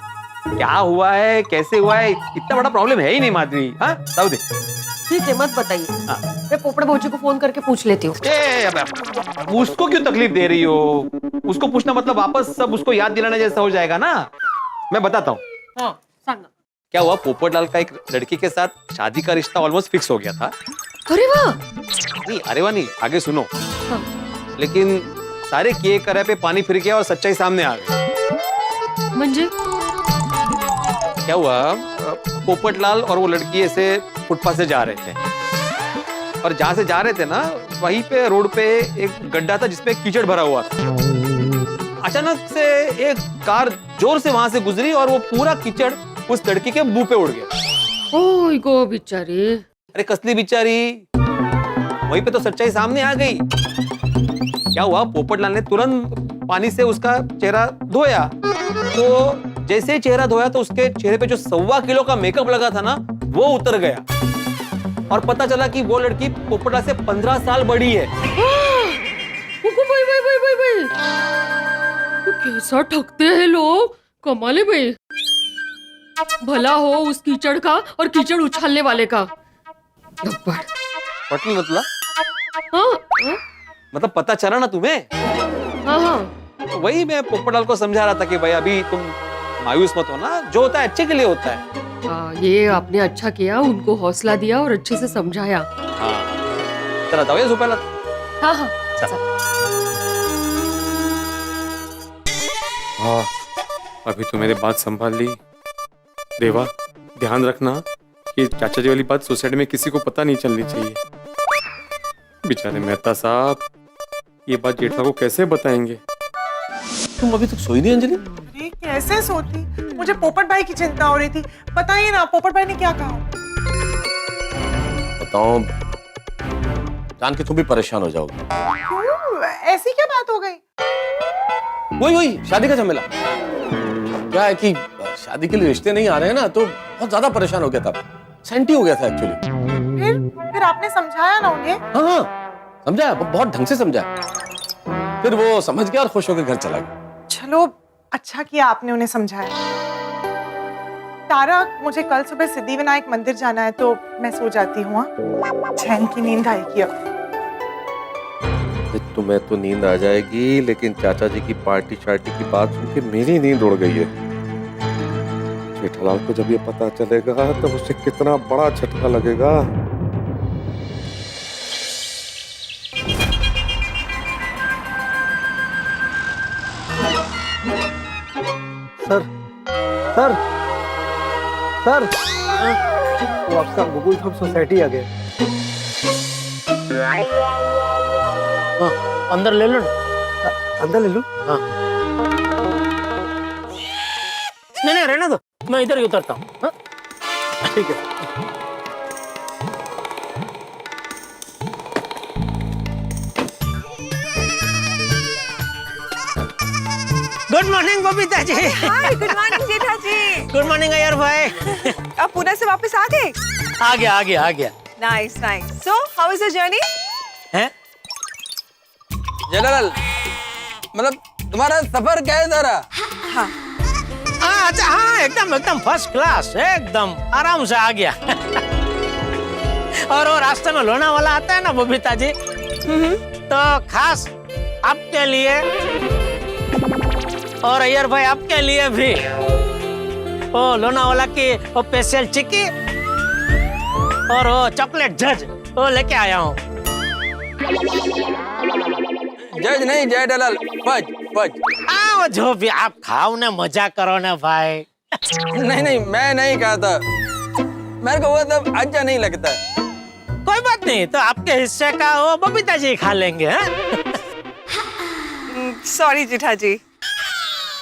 क्या हुआ है, कैसे हुआ है, इतना बड़ा प्रॉब्लम है ही नहीं माधवी। हाँ बताओ दे। ठीक है मत बताइए, मैं पोपट भौजी को फोन करके पूछ लेती हूँ। उसको क्यों तकलीफ दे रही हो? उसको पूछना मतलब वापस सब उसको याद दिलाने जैसा हो जाएगा ना। मैं बताता हूँ। हाँ, क्या हुआ, पोपटलाल का एक लड़की के साथ शादी का रिश्ता ऑलमोस्ट फिक्स हो गया था। अरे वाह! नहीं अरे वाह नहीं, आगे सुनो। हाँ। लेकिन सारे किए करे पे पानी फिर गया और सच्चाई सामने आ गई। मंजे? क्या हुआ, पोपटलाल और वो लड़की ऐसे फुटपाथ से जा रहे थे, और जहां से जा रहे थे ना वहीं पे रोड पे एक गड्ढा था जिसमें कीचड़ भरा हुआ था। अचानक से एक कार जोर से वहां से गुजरी और वो पूरा कीचड़ उस लड़की के मुंह पे उड़ गया। ओह गो बेचारी। अरे कसली बेचारी, वहीं पे तो सच्चाई सामने आ गई। क्या हुआ, पोपटलाल ने तुरंत पानी से उसका चेहरा धोया, तो जैसे ही चेहरा धोया तो उसके चेहरे पे जो 1.25 किलो का मेकअप लगा था ना वो उतर गया, और पता चला कि वो लड़की पोपटलाल से 15 साल बड़ी है। भाई कैसा ठगते हैं लोग, कमाल है भाई। भला हो उस कीचड़ का और कीचड़ उछालने वाले का। पटल मतलब? हाँ? मतलब पता चला ना तुम्हें? हाँ। तो वही मैं पोपटलाल को समझा रहा था कि भाई अभी तुम मायूस मत होना, जो होता है अच्छे के लिए होता है। ये आपने अच्छा किया, उनको हौसला दिया और अच्छे से समझाया। हाँ चला जाओ ये सुपेला। हाँ। हाँ अभी तो मेरी बात संभाल ली। देवा ध्यान रखना कि चाचा जी वाली बात सोसाइटी में किसी को पता नहीं चलनी चाहिए। बेचारे मेहता साहब ये बात जेठा को कैसे बताएंगे? तुम अभी तक सोई नहीं अंजलि? अरे कैसे सोती, मुझे पोपट भाई की चिंता हो रही थी। बताइए ना पोपट भाई ने क्या कहा? बताओ, जान के तुम भी परेशान हो जाओगे। क्यों, ऐसी क्या बात हो गई? वही शादी का झमेला। क्या है कि शादी के लिए रिश्ते नहीं आ रहे हैं ना, तो बहुत ज्यादा परेशान हो गया था, सेंटी हो गया था एक्चुअली। फिर आपने समझाया ना उन्हें? हाँ समझाया, बहुत ढंग से समझाया। फिर वो समझ गया और खुश होकर घर चला गया। चलो अच्छा किया आपने उन्हें समझाया। तारा, मुझे कल सुबह सिद्धिविनायक मंदिर जाना है तो मैं सो जाती हूँ। चैन की नींद आएगी अब। तुम्हें तो नींद आ जाएगी, लेकिन चाचा जी की पार्टी शार्टी की बात सुन के मेरी नींद उड़ गई है। जेठालाल को जब ये पता चलेगा तब उसे कितना बड़ा झटका लगेगा। सर सर सर, वो आपका गूगल थम सोसाइटी आ गया। हाँ, अंदर ले लो ना। अंदर ले लो। हाँ, नहीं रहने दो, मैं इधर ही उतरता हूँ। हाँ? ठीक है। Good morning Babita ji. हाय, गुड मॉर्निंग जेठा जी। गुड मॉर्निंग अय्यर भाई। अब पुणे से वापस आ गए? आ गया। Nice nice. So how is the journey? हैं? जेठालाल, मतलब तुम्हारा सफर कैसा रहा? हाँ, अच्छा, हाँ, एकदम फर्स्ट क्लास, एकदम आराम से आ गया। और वो रास्ते में लोनावाला आता है ना बबीता जी, तो खास आपके लिए और अय्यर भाई आपके लिए भी वो लोनावाला की वो स्पेशल चिक्की और वो चॉकलेट जज वो लेके आया हूँ। जज नहीं जेठालाल, फज फज। वो जो भी आप खाओ ना, मजा करो ना भाई। नहीं, मैं नहीं खाता, मेरे को वो सब अच्छा नहीं लगता। कोई बात नहीं, तो आपके हिस्से का वो बबीता जी खा लेंगे। सॉरी जेठा जी।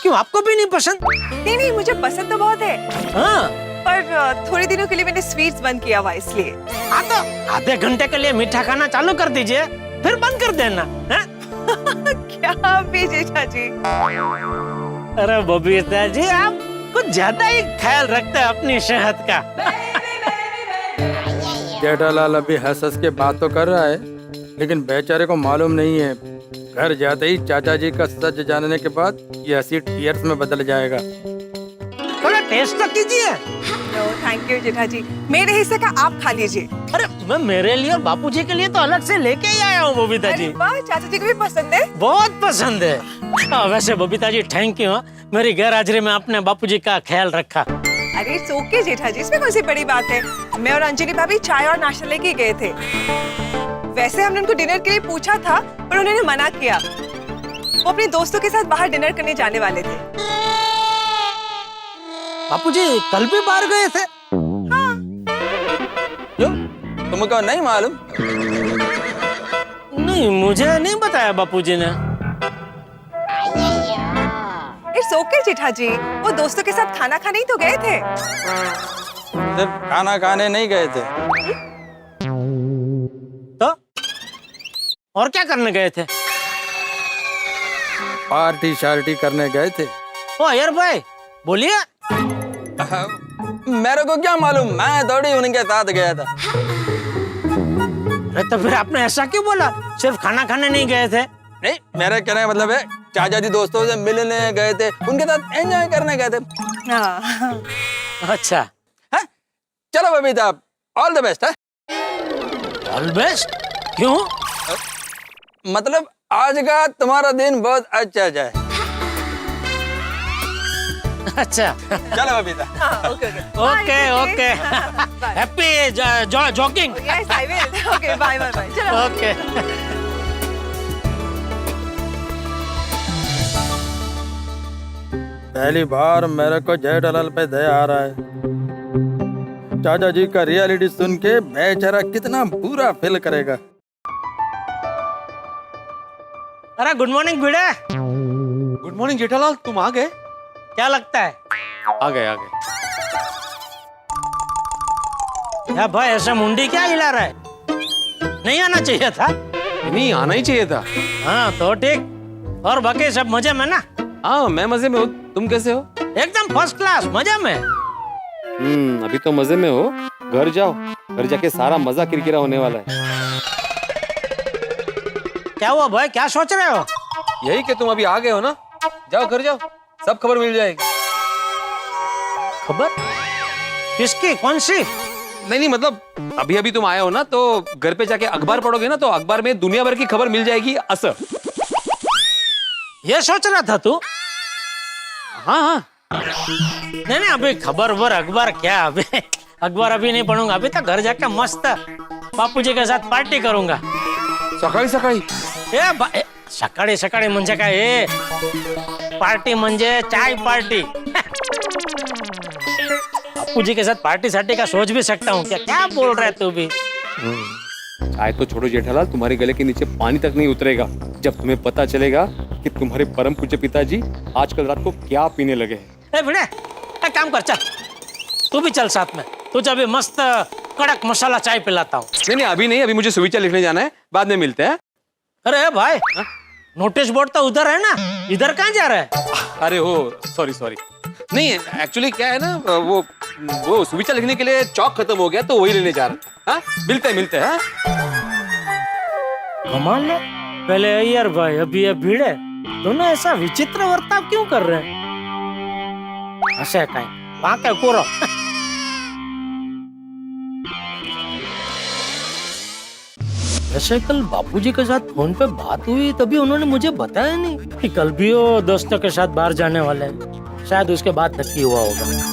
क्यों, आपको भी नहीं पसंद? नहीं, मुझे पसंद तो बहुत है, हाँ, पर थोड़े दिनों के लिए मैंने स्वीट्स बंद किया हुआ इसलिए। हाँ, तो आधे घंटे के लिए मीठा खाना चालू कर दीजिए, फिर बंद कर देना। हाँ? क्या भी जेठा जी। अरे बबीता जी, आप कुछ ज्यादा ही ख्याल रखते हैं अपनी सेहत का। जेठालाल अभी हंस हंस के बात तो कर रहा है, लेकिन बेचारे को मालूम नहीं है घर जाते ही चाचा जी का सच जानने के बाद ये हंसी टीयर्स में बदल जाएगा। थोड़ा टेस्ट तो कीजिए। नो थैंक यू जेठा जी, मेरे हिस्से का आप खा लीजिए। अरे मैं मेरे लिए और बापूजी के लिए तो अलग से लेके ही आया हूँ बबीता जी। अरे वाह, चाचा जी को भी पसंद है? बहुत पसंद है। वैसे बबीता जी थैंक यू, मेरी गैर हाजिरी में आपने बापूजी का ख्याल रखा। अरे इट्स ओके जेठा जी, इसमें कौन सी बड़ी बात है। मैं और अंजलि भाभी चाय और नाश्ता लेके गए थे। वैसे हमने उनको डिनर के लिए पूछा था, पर उन्होंने मना किया। वो अपने दोस्तों के साथ बाहर डिनर करने जाने वाले थे। बापूजी कल भी बाहर गए थे? हाँ। क्यों, तुमको नहीं मालूम? नहीं, मुझे नहीं बताया बापूजी ने। इट्स ओके जेठा जी, वो दोस्तों के साथ खाना खाने ही तो गए थे। सिर्फ खाना खाने नहीं गए थे। तो और क्या करने गए थे? पार्टी शार्टी करने गए थे। ओ अय्यर भाई बोलिए। मेरे को क्या मालूम, मैं थोड़ी उनके साथ गया था। अरे तो फिर आपने ऐसा क्यों बोला, सिर्फ खाना खाने नहीं गए थे? नहीं, मेरे कहने का मतलब है चाचा जी दोस्तों से मिलने गए थे, उनके साथ एंजॉय करने गए थे। हाँ। अच्छा, है? चलो बबीता, ऑल द बेस्ट है। All best? क्यों? मतलब आज का तुम्हारा दिन बहुत अच्छा जाए। अच्छा, चलो Babita. Okay okay. Happy jogging. Yes I will. Okay bye bye. चलो ओके। पहली बार मेरे को जेठालाल पे दया आ रहा है। चाचा जी का रियलिटी सुन के बेचारा कितना बुरा फील करेगा। अरे गुड मॉर्निंग भिड़े। गुड मॉर्निंग जेठालाल, तुम आ गए? क्या लगता है? आ गए। या भाई ऐसा मुंडी क्या हिला रहा है? नहीं आना चाहिए था। नहीं, आना ही चाहिए था। हाँ तो ठीक। और बाकी सब मजे में ना? हाँ, मैं मजे में हूँ। तुम कैसे हो? एकदम फर्स्ट क्लास, मजे में। अभी तो मजे में हो। घर जाओ, घर जाके सारा मजा किरकिरा होने वाला है। क्या हुआ भाई, क्या सोच रहे हो? यही कि तुम अभी आ गए हो ना, जाओ घर जाओ, सब खबर मिल जाएगी। खबर? किसकी, कौन सी? नहीं मतलब अभी अभी तुम आए हो ना, तो घर पे जाके अखबार पढ़ोगे ना, तो अखबार में दुनिया भर की खबर मिल जाएगी असर। ये सोच रहा था तू? हाँ हाँ, नहीं अभी खबर वर अखबार क्या, अभी अखबार अभी नहीं पढ़ूंगा, अभी तक घर जाकर मस्त बापूजी के साथ पार्टी करूंगा। सकाळी सकाळी सकाळी सकाळी म्हणजे काय, ए पार्टी म्हणजे चाय पार्टी। बापूजी के साथ पार्टी सार्टी का सोच भी सकता हूँ क्या? क्या बोल रहा है तू भी? चाय तो छोड़ो जेठालाल, तुम्हारे गले के नीचे पानी तक नहीं उतरेगा जब तुम्हें पता चलेगा कि तुम्हारे परम पूज्य पिताजी आजकल रात को क्या पीने लगे हैं। ए भिड़े, एक काम कर, चल तू भी चल साथ में, तुझे अभी मस्त कड़क मसाला चाय पिलाता हूँ। नहीं अभी नहीं, अभी मुझे सुविचार लिखने जाना है, बाद में मिलते हैं। अरे भाई, नोटिस बोर्ड तो उधर है ना, इधर कहाँ जा रहा है? अरे हो सॉरी सॉरी, नहीं एक्चुअली क्या है ना, वो सुविचार लिखने के लिए चौक खत्म हो गया तो वही लेने जा रहा। हाँ मिलते हैं। कमाल है, पहले अय्यर भाई अभी ये भिड़े, दोनों ऐसा विचित्र वर्ताव क्यों कर रहे हैं? ऐसे कहीं वहां क्या करो। वैसे कल बापूजी के साथ फोन पे बात हुई, तभी उन्होंने मुझे बताया नहीं कि कल भी वो दोस्तों के साथ बाहर जाने वाले हैं। शायद उसके बाद नक्की हुआ होगा।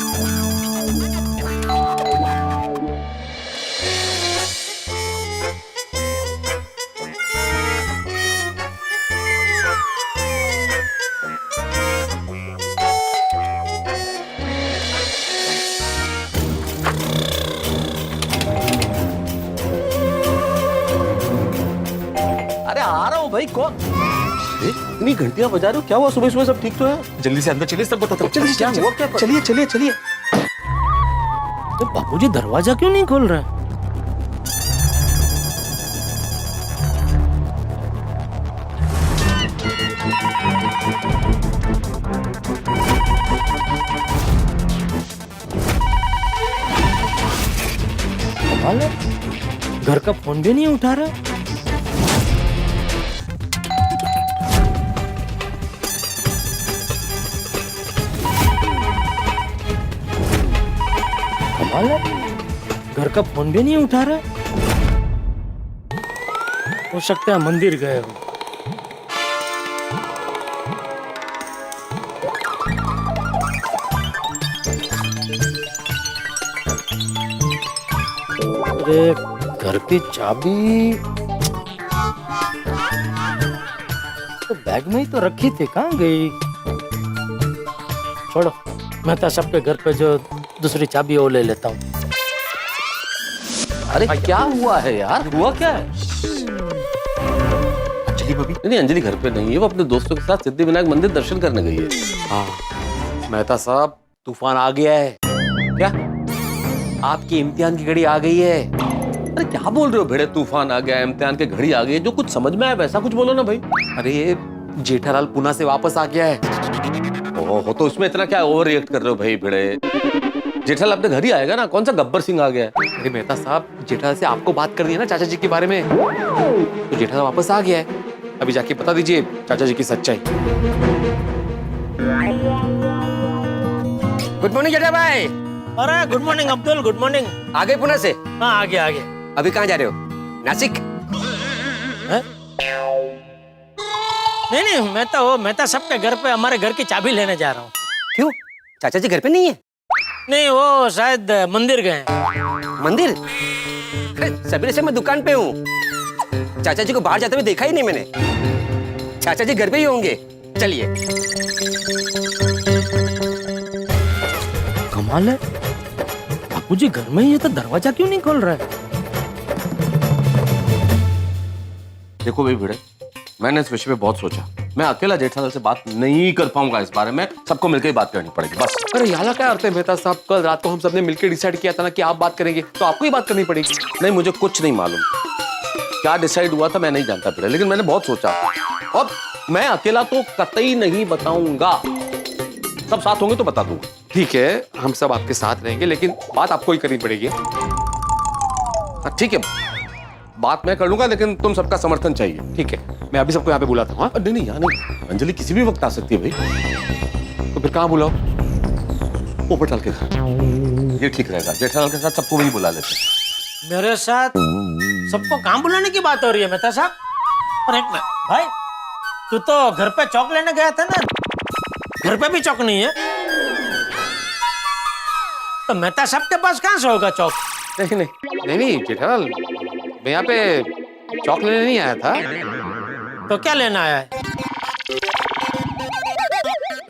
अरे आ रहा हूँ भाई, कौन? इतनी घंटियां बजा रहे हो, क्या हुआ? सुबह सुबह सब ठीक तो है? जल्दी से अंदर चलिए, सब बताता हूँ। क्या हुआ? क्या? चलिए। तो बापूजी दरवाजा क्यों नहीं खोल रहे? कमाल है, घर का फोन भी नहीं उठा रहा। कमाल है, घर का फोन भी नहीं उठा रहा। हो सकता है मंदिर गए हो। अरे घर की चाबी तो बैग में ही तो रखी थी, कहाँ गई? छोड़ो, मैं तो सबके घर पे जो दूसरी चाबी वो ले लेता हूँ। अरे क्या हुआ है यार? हुआ क्या है? अंजलि भाभी? नहीं, अंजलि घर पे नहीं है, वो अपने दोस्तों के साथ सिद्धिविनायक मंदिर दर्शन करने गई है। हाँ मेहता साहब, तूफान आ गया है। क्या आपकी इम्तिहान की घड़ी आ गई है? अरे क्या बोल रहे हो भिड़े? तूफान आ गया, इम्तिहान की घड़ी आ गई है, जो कुछ समझ में आया वैसा कुछ बोलो ना भाई। अरे जेठालाल पुणे से वापस आ गया है। ओहो, तो उसमें इतना क्या ओवर रिएक्ट कर रहे हो भाई भिड़े? जेठालाल अपने घर ही आएगा ना, कौन सा गब्बर सिंह आ गया है? अरे मेहता साहब, जेठालाल से आपको बात करनी है ना चाचा जी के बारे में, तो जेठालाल वापस आ गया है। अभी जाके बता दीजिए चाचा जी की सच्चाई। गुड मॉर्निंग जेठा भाई। अरे good morning Abdul, good morning. आ गए पुणे से? हाँ आगे। अभी कहाँ जा रहे हो? नासिक? नहीं, मैं तो सबके घर पे हमारे घर की चाबी लेने जा रहा हूँ। क्यों, चाचा जी घर पे नहीं है? नहीं, वो शायद मंदिर गए हैं। मंदिर? अरे सवेरे से मैं दुकान पे हूँ, चाचा जी को बाहर जाते हुए देखा ही नहीं मैंने। चाचा जी घर पे ही होंगे, चलिए। कमाल है, बापूजी घर में ही है तो दरवाजा क्यों नहीं खोल रहा है? देखो भाई भिड़े, मैंने इस विषय पे बहुत सोचा। मैं अकेला जेठालाल से बात नहीं कर पाऊंगा इस बारे में, सबको मिलकर ही बात करनी पड़ेगी बस। अरे यहाँ क्या अर्थ है मेहता साहब? कल रात को हम सबने मिलकर डिसाइड किया था ना कि आप बात करेंगे, तो आपको ही बात करनी पड़ेगी। नहीं, मुझे कुछ नहीं मालूम क्या डिसाइड हुआ था, मैं नहीं जानता भिड़े, लेकिन मैंने बहुत सोचा और मैं अकेला तो कतई नहीं बताऊंगा। सब साथ होंगे तो बता दूंगा। ठीक है, हम सब आपके साथ रहेंगे, लेकिन बात आपको ही करनी पड़ेगी। हाँ ठीक है, बात मैं कर लूंगा, लेकिन तुम सबका समर्थन चाहिए। ठीक है, मैं अभी सबको यहाँ पे बुलाता हूँ। नहीं, यहाँ नहीं, अंजलि किसी भी वक्त आ सकती है भाई। तो फिर कहाँ बुलाओ? पोपटलाल के साथ ये ठीक रहेगा। जेठालाल के साथ सबको वही बुला लेते हैं। मेरे साथ सबको कहाँ बुलाने की बात हो रही है मेहता साहब? और एक मिनट भाई, तू तो घर पे चौक लेने गया था ना, घर पे भी चौक नहीं है, तो मेहता साहब के पास कहाँ से होगा चौक? नहीं जेठालाल, मैं यहाँ पे चौक लेने नहीं आया था। तो क्या लेना आया है?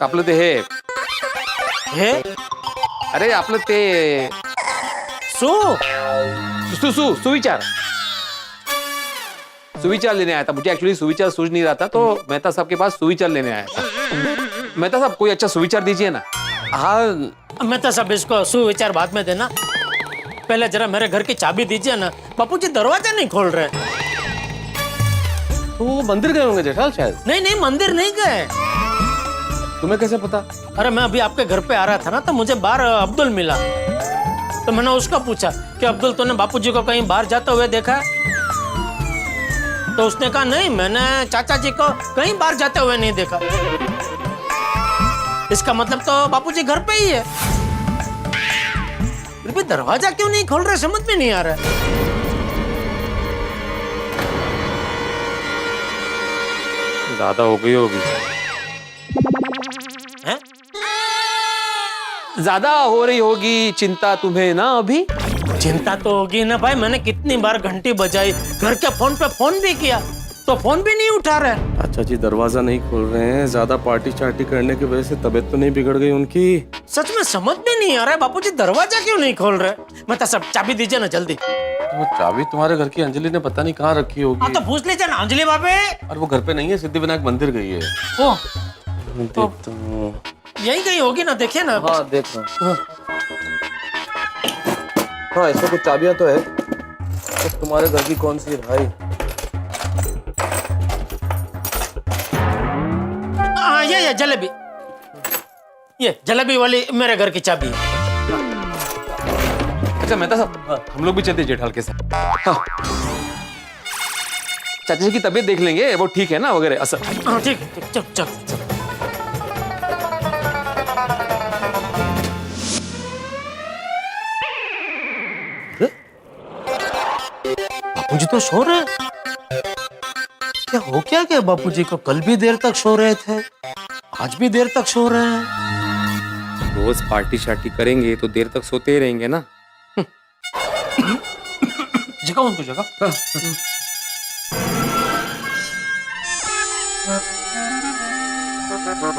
आपलं ते हे अरे आपलं ते सुविचार लेने आया था। मुझे एक्चुअली सुविचार सूझ नहीं रहा था, तो मेहता साहब के पास सुविचार लेने आया था। मेहता साहब कोई अच्छा सुविचार दीजिए ना। हाँ मेहता साहब, इसको सुविचार बाद में देना, पहले जरा मेरे घर की चाबी दीजिए ना। बापूजी दरवाजा नहीं खोल रहे। तो वो मंदिर गए होंगे जेठालाल शायद। नहीं मंदिर नहीं गए। तुम्हें कैसे पता? अरे मैं अभी आपके घर पे आ रहा था ना, तो मुझे बाहर अब्दुल मिला, तो मैंने उसको पूछा कि अब्दुल तूने बापूजी को कहीं बाहर जाते हुए देखा है? तो उसने कहा नहीं, मैंने चाचा जी को कहीं बाहर जाते हुए नहीं देखा। इसका मतलब तो बापूजी घर पे ही है। फिर भी दरवाजा क्यों नहीं खोल रहे, समझ में नहीं आ रहा है। ज्यादा हो गई होगी। हैं? ज्यादा हो रही होगी चिंता तुम्हें ना अभी? चिंता तो होगी ना भाई, मैंने कितनी बार घंटी बजाई, घर के फोन पे फोन भी किया, तो फोन भी नहीं उठा रहे। अच्छा जी, दरवाजा नहीं खोल रहे हैं। ज्यादा पार्टी चार्टी करने की वजह से तबीयत तो नहीं बिगड़ गई उनकी? सच में समझ में नहीं आ रहा है बापूजी दरवाजा क्यों नहीं खोल रहे। मतलब सब चाबी दीजिए ना जल्दी। वो चाबी तुम्हारे घर की अंजलि ने पता नहीं कहाँ रखी होगी। हाँ तो पूछ लीजिए ना अंजलि भाभी। और वो घर पे नहीं है, सिद्धिविनायक मंदिर गई है। ओ, देखता हूँ। यही कहीं होगी ना, देखिए ना। हाँ देख रहा हूँ। हाँ इसमें कुछ चाबियां तो है, तो तुम्हारे घर की कौन सी है भाई? हाँ ये जलेबी, ये जलेबी वाली मेरे घर की चाबी है। अच्छा मेहता साहब, हम लोग भी चलते जेठालाल के साथ। हाँ। चाचा जी की तबीयत देख लेंगे, वो ठीक है ना वगैरह असर। हाँ ठीक, चल चल चल। बापूजी तो सो रहे हैं। क्या हो क्या बापूजी को? कल भी देर तक सो रहे थे, आज भी देर तक सो रहे हैं। रोज पार्टी शार्टी करेंगे तो देर तक सोते ही रहेंगे ना। जगह उनको जगह।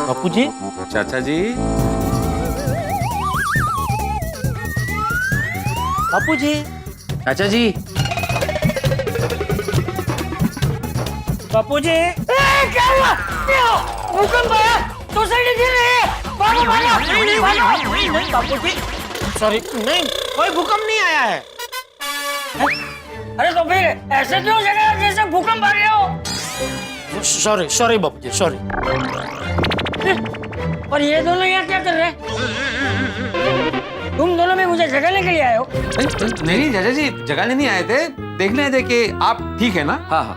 बापूजी, चाचा जी, बापूजी, चाचा जी, बापूजी। क्या हुआ? भूकंप आया, सोसाइटी गिर रही है। भागो भागो। नहीं बापूजी, सॉरी, नहीं कोई भूकंप नहीं आया है। अरे तो फिर ऐसे क्यों जगह जैसे भूकंप आ रहे हो? सॉरी बापूजी, सॉरी। और ये दोनों यहाँ क्या कर रहे हैं? तुम दोनों में मुझे जगाने के लिए आए हो? नहीं चाचा जी, जगाने नहीं आए थे, देखने आए थे कि आप ठीक है ना। हाँ हाँ।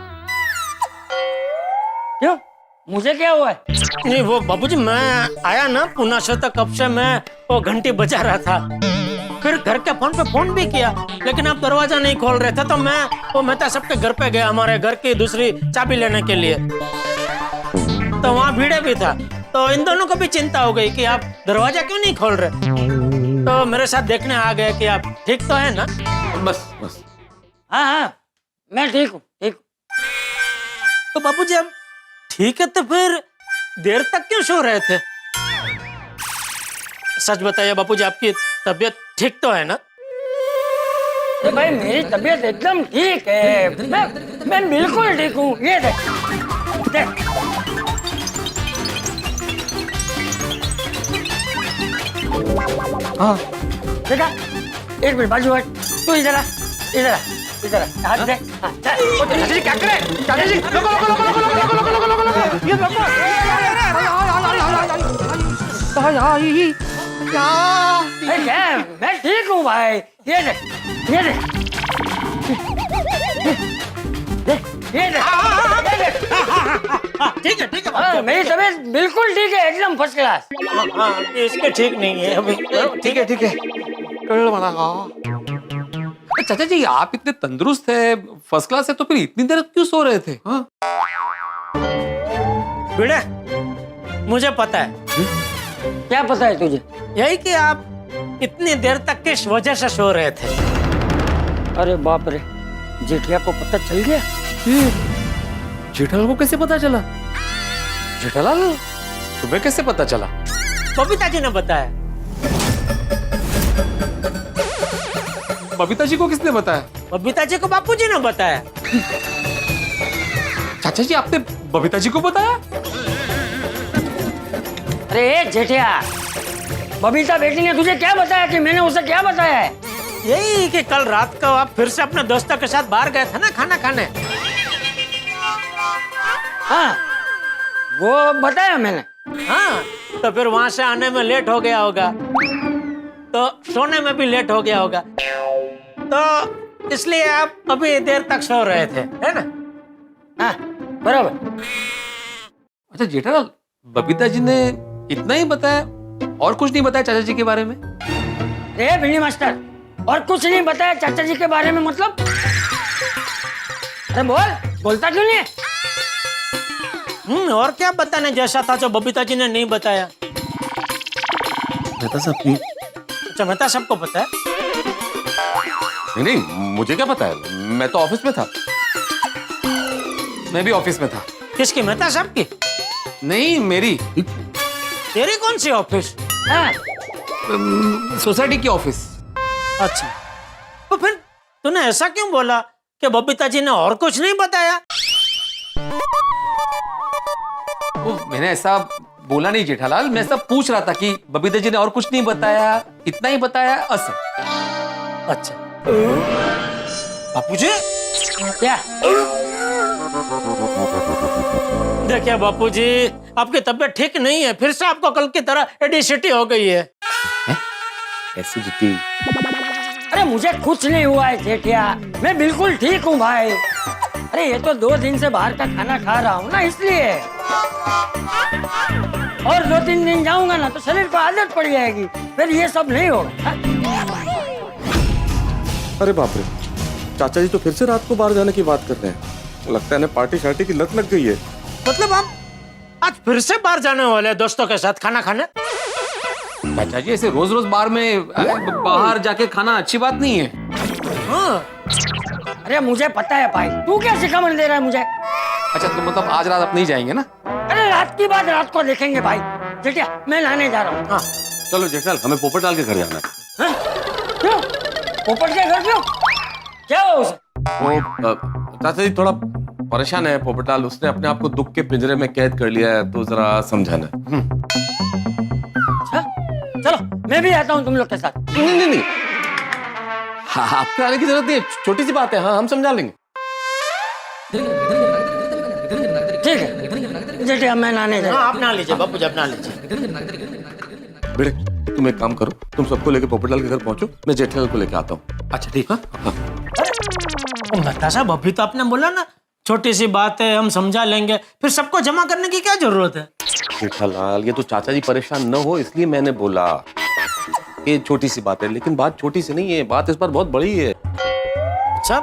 क्यों, मुझे क्या हुआ है? नहीं वो बापूजी, मैं आया ना पुणे से, तो कब से मैं वो घंटी बजा रहा था, फिर घर के फोन पे फोन भी किया, लेकिन आप दरवाजा नहीं खोल रहे थे, तो मैं वो मेहता सबके घर पे गया, हमारे घर की दूसरी चाबी लेने के लिए। तो वहाँ भीड़े भी था, तो इन दोनों को भी चिंता हो गई कि आप दरवाजा क्यों नहीं खोल रहे, तो मेरे साथ देखने आ गए कि आप ठीक तो है ना। बस बस। हाँ मैं ठीक हूँ, ठीक। तो बापूजी अब ठीक है, तो फिर देर तक क्यों सो रहे थे? सच बताइए बापूजी, आपकी तबीयत ठीक तो है ना? तो भाई मेरी तबीयत एकदम ठीक है, मैं बिल्कुल ठीक हूँ। ये देख देख। हाँ देखा, एक मिनट बाजू हट, तू इधर आ, इधर आ, इधर आ, हाथ दे। चाचा जी क्या करे? चाचा जी लोगो ये क्या? मैं ठीक हूँ भाई, ये देख, ये देख, ये देख, ये देख। ठीक है ठीक है हाँ, मेरी तबीयत बिल्कुल ठीक है, एकदम फर्स्ट क्लास। हाँ इसके ठीक नहीं है अभी। ठीक है ठीक है चाचा जी आप इतने तंदुरुस्त है, फर्स्ट क्लास है, तो फिर इतनी देर क्यों सो रहे थे? हाँ? भिड़े मुझे पता है। क्या पता है तुझे? यही कि आप इतनी देर तक किस वजह से सो रहे थे। अरे बाप रे, जेठिया को पता चल गया? जेठालाल को कैसे पता चला? जेठालाल तुम्हें कैसे पता चला? बबीता जी ने बताया। बबीता जी को किसने बताया? बबीता जी को बापू जी ने बताया। चाचा जी आपने बबीता जी को बताया? अरे जेठिया, बबीता बेटी ने तुझे क्या बताया कि मैंने उसे क्या बताया है? यही कि कल रात को आप फिर से अपने दोस्तों के साथ बाहर गए थे ना खाना खाने। हाँ, वो बताया मैंने। हाँ तो फिर वहां से आने में लेट हो गया होगा, तो सोने में भी लेट हो गया होगा, तो इसलिए आप अभी देर तक सो रहे थे, है ना? हाँ बराबर। अच्छा जेठालाल, बबीता जी ने इतना ही बताया और कुछ नहीं बताया चाचा जी के बारे में? रे भिंडी मास्टर, और कुछ नहीं बताया चाचा जी के बारे में मतलब? अरे बोलता क्यों नहीं है? और क्या बताने जैसा था जो बबीता जी ने नहीं बताया? मेहता साहब की? अच्छा मेहता साहब को पता है? नहीं मुझे क्या पता है, मैं तो ऑफिस में था। मैं भी ऑफिस में था। किसकी? मेहता साहब की? नहीं मेरी। तेरी कौन सी ऑफिस? हाँ। सोसाइटी की ऑफिस। अच्छा तो फिर तूने ऐसा क्यों बोला कि बबीता जी ने और कुछ नहीं बताया? मैंने ऐसा बोला नहीं जेठालाल, मैं सब पूछ रहा था कि बबीता जी ने और कुछ नहीं बताया, इतना ही बताया असर। अच्छा बापू जी क्या? देखिए बापू जी, आपकी तबीयत ठीक नहीं है, फिर से आपको कल की तरह एडिसिटी हो गई है। एसिडिटी? अरे मुझे कुछ नहीं हुआ है जेठिया, मैं बिल्कुल ठीक हूँ भाई। अरे ये तो 2 दिन से बाहर का खाना खा रहा हूँ ना, इसलिए। और 2-3 दिन जाऊंगा ना तो शरीर को आदत पड़ जाएगी, फिर ये सब नहीं होगा। अरे बाप रे, चाचा जी तो फिर से रात को बाहर जाने की बात कर रहे हैं। लगता है ना पार्टी शार्टी की लत लग गई है। मतलब आप आज फिर से बाहर जाने वाले हैं दोस्तों के साथ खाना खाने? चाचा जी ऐसे रोज रोज बाहर जाके खाना अच्छी बात नहीं है। हाँ। अरे मुझे पता है भाई, तू क्या शिखामण दे रहा है मुझे? अच्छा तो मतलब आज रात आप नहीं जाएंगे ना? अरे रात की बात रात को देखेंगे भाई। जेठिया मैं नहाने जा रहा हूँ। हाँ। चलो जेठालाल, हमें पोपटलाल के घर जाना है। क्यों? पोपट के घर क्यों? क्या हुआ उसे? वो चाचा जी थोड़ा परेशान है पोपटलाल, उसने अपने आप को दुख के पिंजरे में कैद कर लिया है, तो जरा समझाना। अच्छा चलो मैं भी आता हूँ तुम लोग के साथ। नहीं हाँ, आपके आने की जरूरत नहीं है, छोटी सी बात है। हाँ हम समझा लेंगे। ठीक है जेठिया मैं नहाने जा रहा हूँ। आप नहा लीजिए बापू जी, आप नहा लीजिए। बेटे तुम एक काम करो, तुम सबको लेके पोपटलाल के घर पहुंचो, मैं जेठालाल को लेके आता हूँ। अच्छा ठीक है। मेहता साहब अभी तो आपने बोला ना छोटी सी बात है, हम समझा लेंगे, फिर सबको जमा करने की क्या जरूरत है? जेठालाल ये तो चाचा जी परेशान न हो इसलिए मैंने बोला ये छोटी सी बात है, लेकिन बात छोटी सी नहीं है, बात इस पर बहुत बड़ी है। अच्छा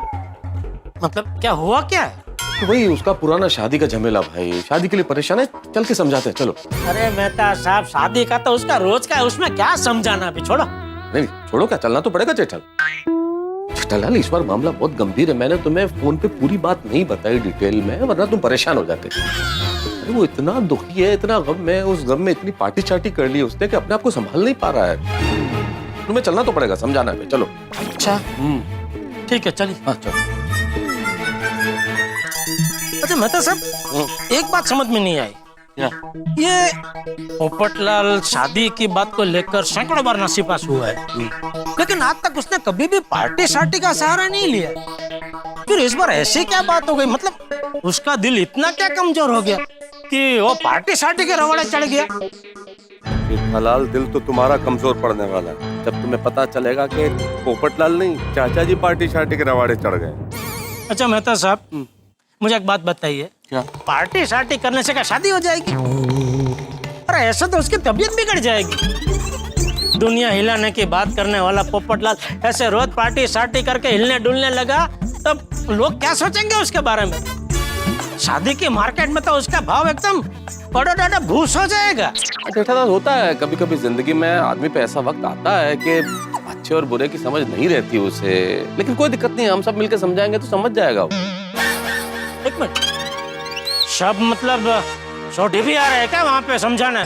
मतलब क्या हुआ क्या है? तो वही उसका पुराना शादी का झमेला भाई, शादी के लिए परेशान है, चल के समझाते हैं चलो। अरे मेहता साहब शादी का तो उसका रोज का है, उसमें क्या समझाना, अभी छोड़ो। नहीं छोड़ो, क्या चलना तो पड़ेगा जेठालाल। इस बार मामला बहुत गंभीर है, मैंने तुम्हें फोन पे पूरी बात नहीं बताई डिटेल में, वरना तुम परेशान हो जाते। अरे वो इतना दुखी है, इतना गम में, उस गम में इतनी पार्टी चार्टी कर ली उसने कि अपने आप को संभाल नहीं पा रहा है। तुम्हें चलना तो पड़ेगा, समझाना है। चलो अच्छा ठीक है चलिए। हाँ चलो। अच्छा मेहता साहब एक बात समझ में नहीं आई, ये पोपटलाल शादी की बात को लेकर सैकड़ों बार नसीबास हुआ है, लेकिन आज तक उसने कभी भी पार्टी शार्टी का सहारा नहीं लिया। फिर इस बार ऐसी क्या बात हो गई, मतलब उसका दिल इतना क्या कमजोर हो गया कि वो पार्टी शार्टी के रवाड़े चढ़ गया? जेठालाल दिल तो तुम्हारा कमजोर पड़ने वाला है जब तुम्हें पता चलेगा कि पोपटलाल नहीं चाचा जी पार्टी शार्टी के रवाड़े चढ़ गए। अच्छा मेहता साहब मुझे एक बात बताइए, क्या? पार्टी शार्टी करने से क्या शादी हो जाएगी? अरे ऐसा तो उसकी तबीयत बिगड़ जाएगी। दुनिया हिलाने की बात करने वाला पोपटलाल ऐसे रोज पार्टी शार्टी करके हिलने डुलने लगा, तब लोग क्या सोचेंगे उसके बारे में? शादी की मार्केट में तो उसका भाव एकदम बड़ा भूस हो जाएगा। जेठालाल, होता है कभी कभी जिंदगी में आदमी पे ऐसा वक्त आता है कि अच्छे और बुरे की समझ नहीं रहती उसे, लेकिन कोई दिक्कत नहीं, हम सब मिलकर समझाएंगे तो समझ जाएगा वो। एक मिनट, सब मतलब छोटी भी आ रहा है क्या वहाँ पे समझाना?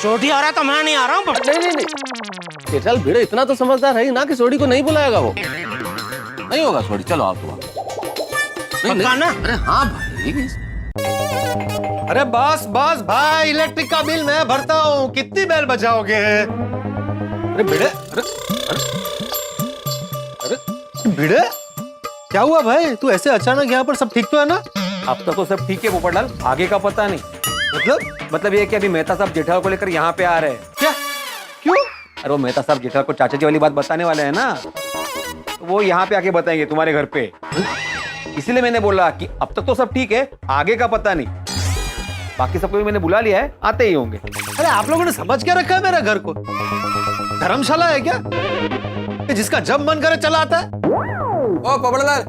छोटी आ रहा तो मैं नहीं आ रहा हूँ। नहीं, जेठालाल भिड़े इतना तो समझदार है ही ना कि सोडी को नहीं बुलाएगा वो। नहीं होगा सोडी, चलो आप तो। पक्का ना? अरे हाँ भाई। अरे बस भाई, इलेक्ट्रिक का बिल मैं भरता हूँ, कितनी बेल बजाओगे? अरे भिड़े, अरे भिड़े, क्या हुआ भाई? तू ऐसे अचानक यहाँ पर? सब ठीक तो है ना? अब तक तो सब ठीक है पोपटलाल, आगे का पता नहीं। मतलब ये कि अभी मेहता साहब जेठालाल को लेकर यहाँ पे आ रहे हैं। क्या? क्यों? अरे वो मेहता साहब जेठालाल को चाचा जी वाली बात बताने वाले हैं ना, तो वो यहाँ पे आके बताएंगे तुम्हारे घर पे। इसीलिए मैंने बोला कि अब तक तो सब ठीक है, आगे का पता नहीं। बाकी सबको भी मैंने बुला लिया है, आते ही होंगे। अरे आप लोगों ने समझ क्या रखा है मेरा घर को? धर्मशाला है क्या कि जिसका जब मन करे चला आता है? ओ पोपटलाल,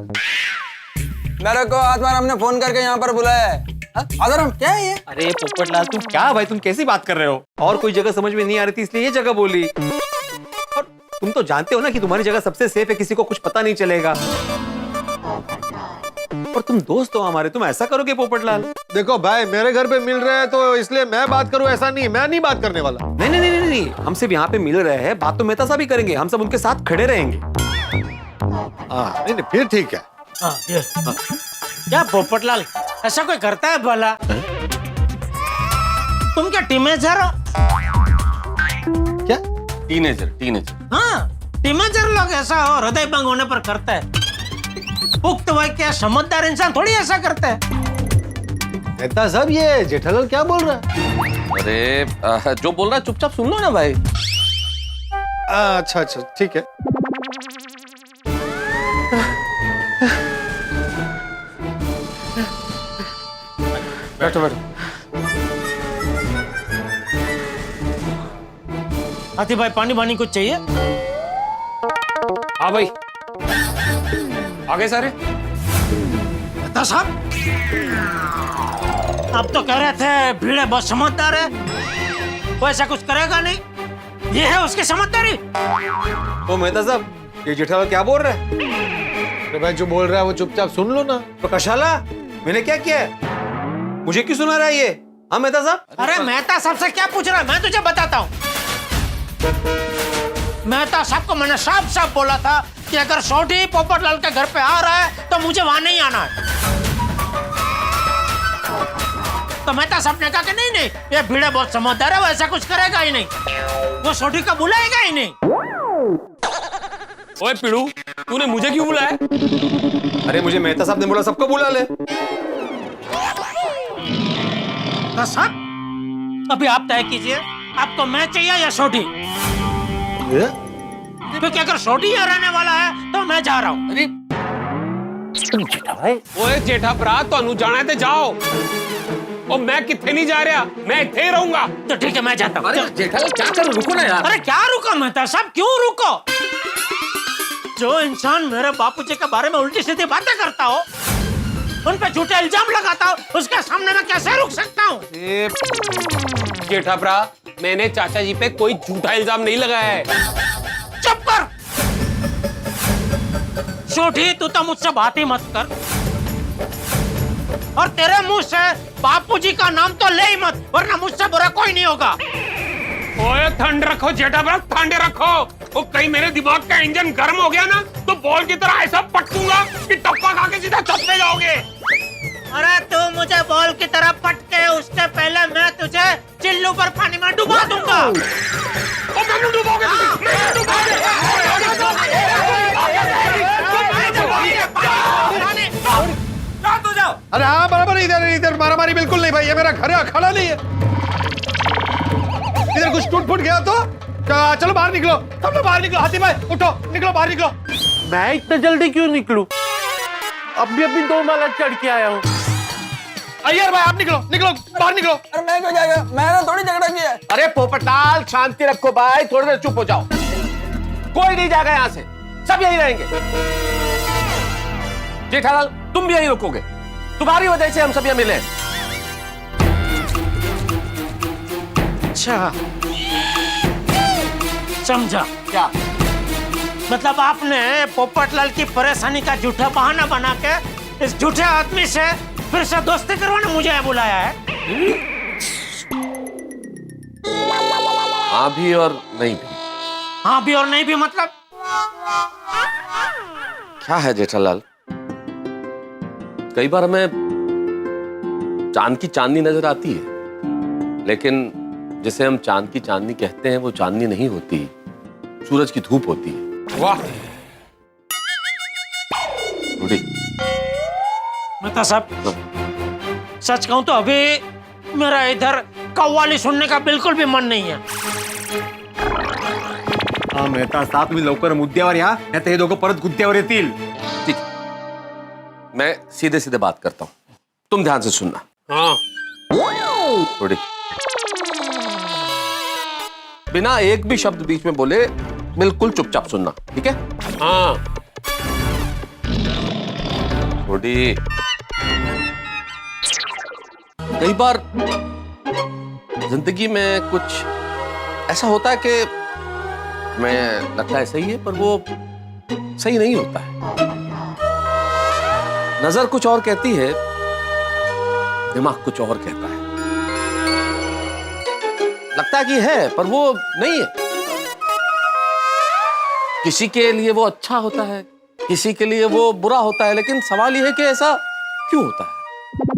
मेरे को आज बार हमने फोन करके यहाँ पर बुलाया है। आदरम क्या है ये? अरे पोपटलाल तुम क्या भाई, तुम कैसी बात कर रहे हो? और कोई जगह समझ में नहीं आ रही थी इसलिए ये जगह बोली। और तुम तो जानते हो ना कि तुम्हारी जगह सबसे सेफ है, किसी को कुछ पता नहीं चलेगा। और तुम दोस्त हो हमारे, तुम ऐसा करोगे पोपटलाल? देखो भाई, मेरे घर पे मिल रहे हैं तो इसलिए मैं बात करूं ऐसा नहीं, मैं नहीं बात करने वाला। नहीं, हम सिर्फ यहाँ पे मिल रहे हैं, बात तो मेहता साहब ही करेंगे, हम सब उनके साथ खड़े रहेंगे। हाँ नहीं, फिर ठीक है। क्या पोपटलाल, ऐसा कोई करता है भला? तुम क्या टीनेजर हो? क्या? टीनेजर। हाँ, टीनेजर लोग ऐसा हो हृदय भंग होने पर करता है। पुख्त वय क्या समझदार इंसान थोड़ी ऐसा करता है। मेहता साहब, ये जेठालाल क्या बोल रहा है? अरे जो बोल रहा है चुपचाप सुन लो ना भाई। अच्छा ठीक है। बैठो। हाथी भाई, पानी कुछ चाहिए? हाँ भाई, आगे सारे। तो साहब, अब तो कह रहे थे भीड़े बहुत समझदार है, वो ऐसा कुछ करेगा नहीं, ये है उसकी समझदारी। ओ मेहता साहब, ये जेठालाल क्या बोल रहा है? अरे भाई, जो बोल रहा है वो चुपचाप सुन लो ना। तो कशाला, मैंने क्या किया है? मुझे क्यों सुना रहा है ये? हाँ मेहता साहब? अरे मेहता साहब से क्या पूछ रहा है, मैं तुझे बताता हूँ। मेहता साहब को मैंने साफ बोला था कि अगर छोटी पोपटलाल के घर पे आ रहा है तो मुझे वहां नहीं आना है। तो मेहता साहब ने कहा कि नहीं, ये भीड़े बहुत समझदार है, वो ऐसा कुछ करेगा ही नहीं, वो छोटी को बुलाएगा ही नहीं। ओए पिड़ू, तूने मुझे क्यों बुलाया? अरे मुझे मेहता साहब ने बोला सबको बुला ले। तो साहब, अभी आप तय कीजिए, आपको मैं चाहिए या छोटी? क्योंकि अगर छोटी यहाँ रहने वाला है तो मैं जा रहा हूँ। अरे ओए जेठा भरा, तो जाना है जाओ, और मैं कितने नहीं जा रहा, मैं इतने ही रहूंगा। तो ठीक है, मैं जाता हूँ। जेठालाल क्या करो, रुको ना यार। अरे क्या रुको मेहता साहब, क्यों रुको? जो इंसान मेरे बापूजी के बारे में उल्टी सीधी बातें करता हो, उन पे झूठे इल्जाम लगाता हो, उसके सामने मैं कैसे रुक सकता हूँ? जेठा भरा, मैंने चाचा जी पे कोई झूठा इल्जाम नहीं लगाया है। चुप कर। छोटी, तू तो मुझसे बात ही मत कर, और तेरे मुंह से बापूजी का नाम तो ले ही मत, वरना मुझसे बुरा कोई नहीं होगा। ओए ठंड रखो जेठा भरा, ठंड रखो। वो कहीं मेरे दिमाग का इंजन गर्म हो गया ना, तो बॉल की तरह ऐसा पटकूंगा कि टप्पा खा के सीधा छत पे जाओगे। अरे तू मुझे बॉल की तरह पटके, उससे पहले मैं तुझे चिल्लू पर पानी में डुबा दूंगा। मैंने डुबोगे? अरे हाँ, बराबर, इधर मारामारी बिल्कुल नहीं भाई, ये मेरा घर है, अखाड़ा नहीं है। इधर कुछ टूट फूट गया तो चलो बाहर निकलो, सब लोग बाहर निकलो। हाथी भाई उठो, निकलो, बाहर निकलो। मैं इतना जल्दी क्यों निकलूं? अभी अभी 2 माला चढ़ के आया हूँ। अय्यर भाई आप निकलो निकलो बाहर निकलो। अरे मैं क्यों जाएगा, मैंने थोड़ी झगड़ा किया है। अरे पोपटलाल शांति रखो भाई, थोड़ी देर चुप हो जाओ। कोई नहीं जाएगा यहाँ से, सब यही रहेंगे। जेठालाल तुम भी यहीं रुकोगे, तुम्हारी वजह से हम सब यहाँ मिले। अच्छा समझा। क्या मतलब आपने पोपटलाल की परेशानी का झूठा बहाना बना के इस झूठे आदमी से फिर से दोस्ती करवाने मुझे यहाँ बुलाया है? हाँ भी और नहीं भी। हाँ भी और नहीं भी मतलब? क्या है जेठालाल, कई बार हमें चांद की चांदनी नजर आती है, लेकिन जिसे हम चांद की चांदनी कहते हैं वो चांदनी नहीं होती, सूरज की धूप होती है। वाह मेहता साहब, सच कहूं तो अभी मेरा इधर कव्वाली सुनने का बिल्कुल भी मन नहीं है। मेहता साहब तुम्ही लवकर मुद्द्यावर या, नाही तर हे दोघं परत गुत्त्यावर येतील। ठीक, मैं सीधे सीधे बात करता हूं, तुम ध्यान से सुनना। हाँ थोड़ी बिना एक भी शब्द बीच में बोले बिल्कुल चुपचाप सुनना, ठीक है? हाँ थोड़ी कई बार जिंदगी में कुछ ऐसा होता है कि मैं लगता है सही है पर वो सही नहीं होता है। नजर कुछ और कहती है, दिमाग कुछ और कहता है। लगता है कि है पर वो नहीं है। किसी के लिए वो अच्छा होता है, किसी के लिए वो बुरा होता है, लेकिन सवाल ये है कि ऐसा क्यों होता है?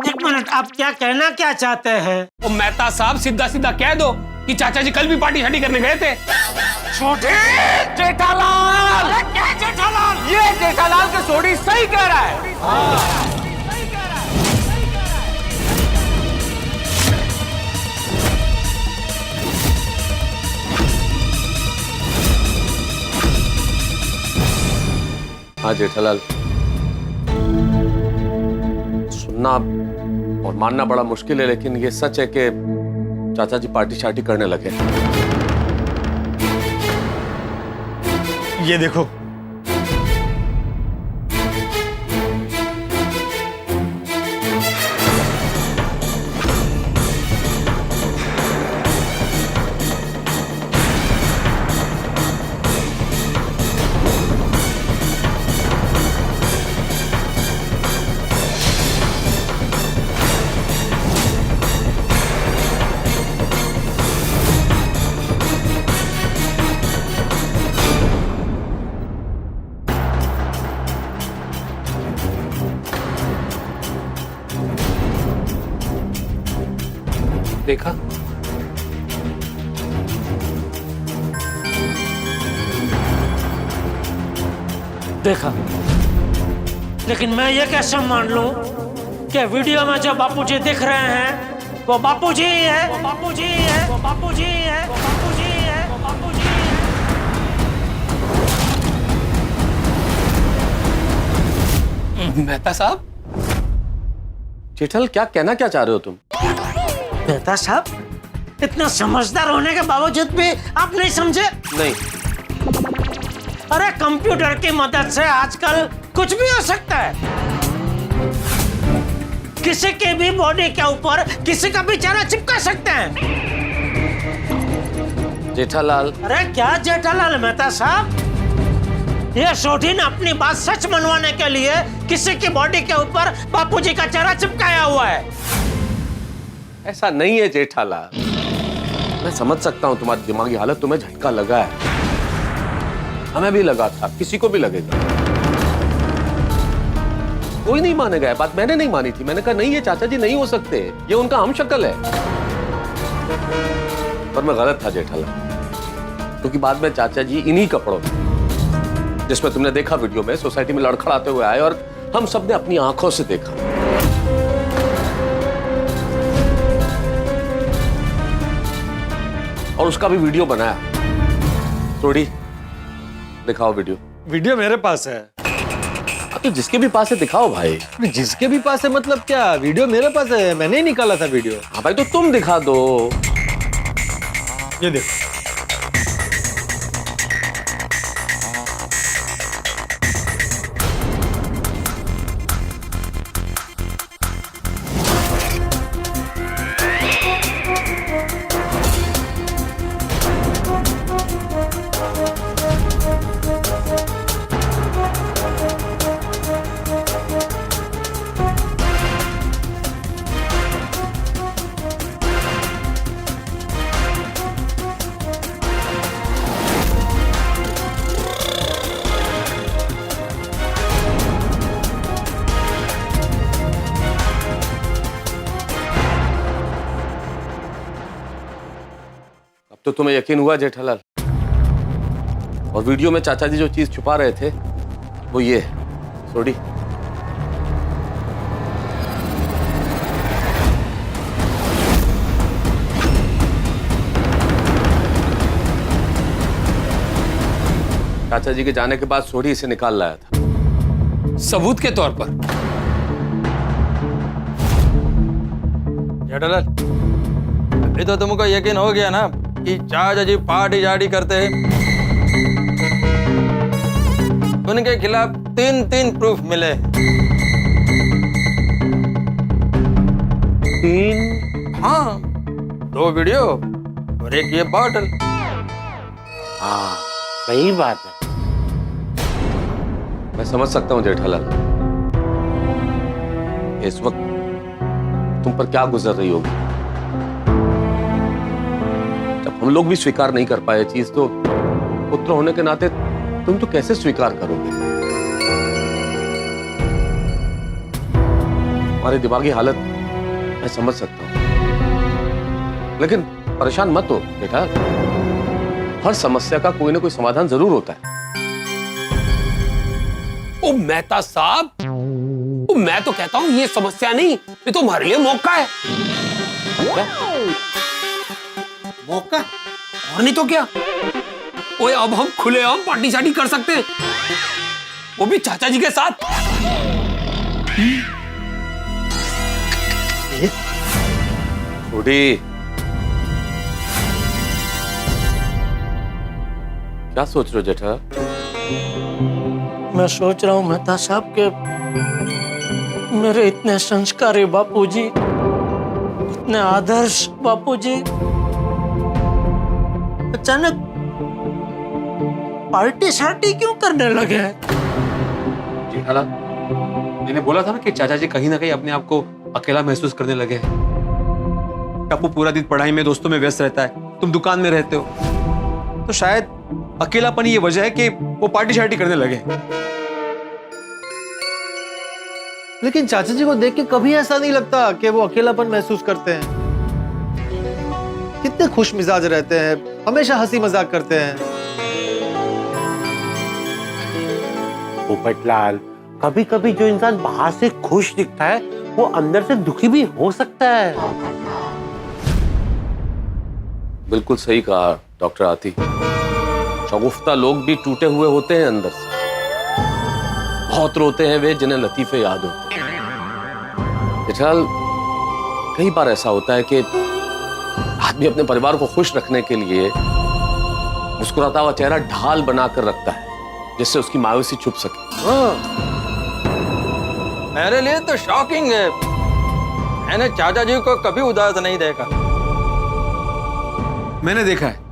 एक मिनट, आप क्या कहना क्या चाहते हैं? वो मेहता साहब सीधा सीधा कह दो कि चाचा जी कल भी पार्टी शार्टी करने गए थे। छोटे जेठालाल, क्या जेठालाल? ये जेठालाल के सोडी सही कह रहा है। हाँ जेठालाल, सुनना और मानना बड़ा मुश्किल है, लेकिन ये सच है कि चाचा जी पार्टी शार्टी करने लगे। ये देखो, देखा देखा, लेकिन मैं ये कैसे मान लूं कि वीडियो में जो बापूजी दिख रहे हैं वो बापूजी ही है, वो बापूजी ही है, वो बापूजी ही है, वो बापूजी ही है, वो बापूजी ही है। मेहता साहब, जेठालाल क्या कहना क्या चाह रहे हो तुम? मेहता साहब, इतना समझदार होने के बावजूद भी आप नहीं समझे? नहीं, अरे कंप्यूटर की मदद से आजकल कुछ भी हो सकता है। किसी के भी बॉडी के ऊपर किसी का भी चेहरा चिपका सकते हैं। जेठालाल, अरे क्या जेठालाल मेहता साहब, ये सोढी ने अपनी बात सच मनवाने के लिए किसी की बॉडी के ऊपर बापूजी का चेहरा चिपकाया हुआ है। ऐसा नहीं है जेठालाल, मैं समझ सकता हूं तुम्हारी दिमागी हालत, तुम्हें झटका लगा है, हमें भी लगा था, किसी को भी लगेगा। कोई नहीं मानेगा ये बात, मैंने नहीं मानी थी। मैंने कहा नहीं ये चाचा जी नहीं हो सकते, ये उनका हमशक्ल है। पर मैं गलत था जेठालाल, क्योंकि बाद में चाचा जी इन्हीं कपड़ों जिसमें तुमने देखा वीडियो में सोसाइटी में लड़खड़ाते हुए आए और हम सबने अपनी आंखों से देखा। और उसका भी वीडियो बनाया। थोड़ी दिखाओ वीडियो। वीडियो मेरे पास है। तो जिसके भी पास है दिखाओ भाई। जिसके भी पास है मतलब क्या? वीडियो मेरे पास है, मैंने ही निकाला था वीडियो। हाँ भाई तो तुम दिखा दो। ये देखो। तो तुम्हें यकीन हुआ जेठालाल? और वीडियो में चाचा जी जो चीज छुपा रहे थे वो ये है, सोडी। चाचा जी के जाने के बाद सोडी इसे निकाल लाया था सबूत के तौर पर। जेठालाल, अभी तो तुमको यकीन हो गया ना कि चाचा जी पार्टी जाटी करते हैं। उनके खिलाफ 3 प्रूफ मिले। 3? हाँ, 2 वीडियो और एक ये बॉटल। हाँ सही बात है। मैं समझ सकता हूँ जेठालाल, इस वक्त तुम पर क्या गुजर रही होगी। जब हम लोग भी स्वीकार नहीं कर पाए चीज तो पुत्र होने के नाते तुम तो कैसे स्वीकार करोगे? हमारी दिमागी हालत मैं समझ सकता हूं, लेकिन परेशान मत हो बेटा। हर समस्या का कोई ना कोई समाधान जरूर होता है। ओ मेहता साहब, ओ मैं तो कहता हूं ये समस्या नहीं, ये तो हमारे लिए मौका है। मौका? और नहीं तो क्या? ओए अब हम खुलेआम पार्टी शार्टी कर सकते हैं, वो भी चाचा जी के साथ। छोटी, क्या सोच रहे हो जेठा? मैं सोच रहा हूँ मेहता साहब के मेरे इतने संस्कारी बापूजी, इतने आदर्श बापूजी अचानक पार्टी शार्टी क्यों करने लगे हैं? जेठालाल, मैंने बोला था ना कि चाचा जी कहीं ना कहीं अपने आप को अकेला महसूस करने लगे हैं। टप्पू पूरा दिन पढ़ाई में, दोस्तों में व्यस्त रहता है, तुम दुकान में रहते हो, तो शायद अकेलापन ये वजह है कि वो पार्टी शार्टी करने लगे। लेकिन चाचा जी को देख के कभी ऐसा नहीं लगता कि वो अकेलापन महसूस करते हैं। कितने खुश मिजाज रहते हैं, हमेशा हंसी मजाक करते हैं। पोपटलाल, कभी कभी जो इंसान बाहर से खुश दिखता है वो अंदर से दुखी भी हो सकता है। बिल्कुल सही कहा डॉक्टर आती। शगुफ्ता लोग भी टूटे हुए होते हैं अंदर से। बहुत रोते हैं वे जिन्हें लतीफे याद होते हैं। जेठालाल, कई बार ऐसा होता है कि आदमी अपने परिवार को खुश रखने के लिए मुस्कुराता हुआ चेहरा ढाल बनाकर रखता है जिससे उसकी मायूसी छुप सके। मेरे लिए तो शॉकिंग है, मैंने चाचा जी को कभी उदास नहीं देखा। मैंने देखा है।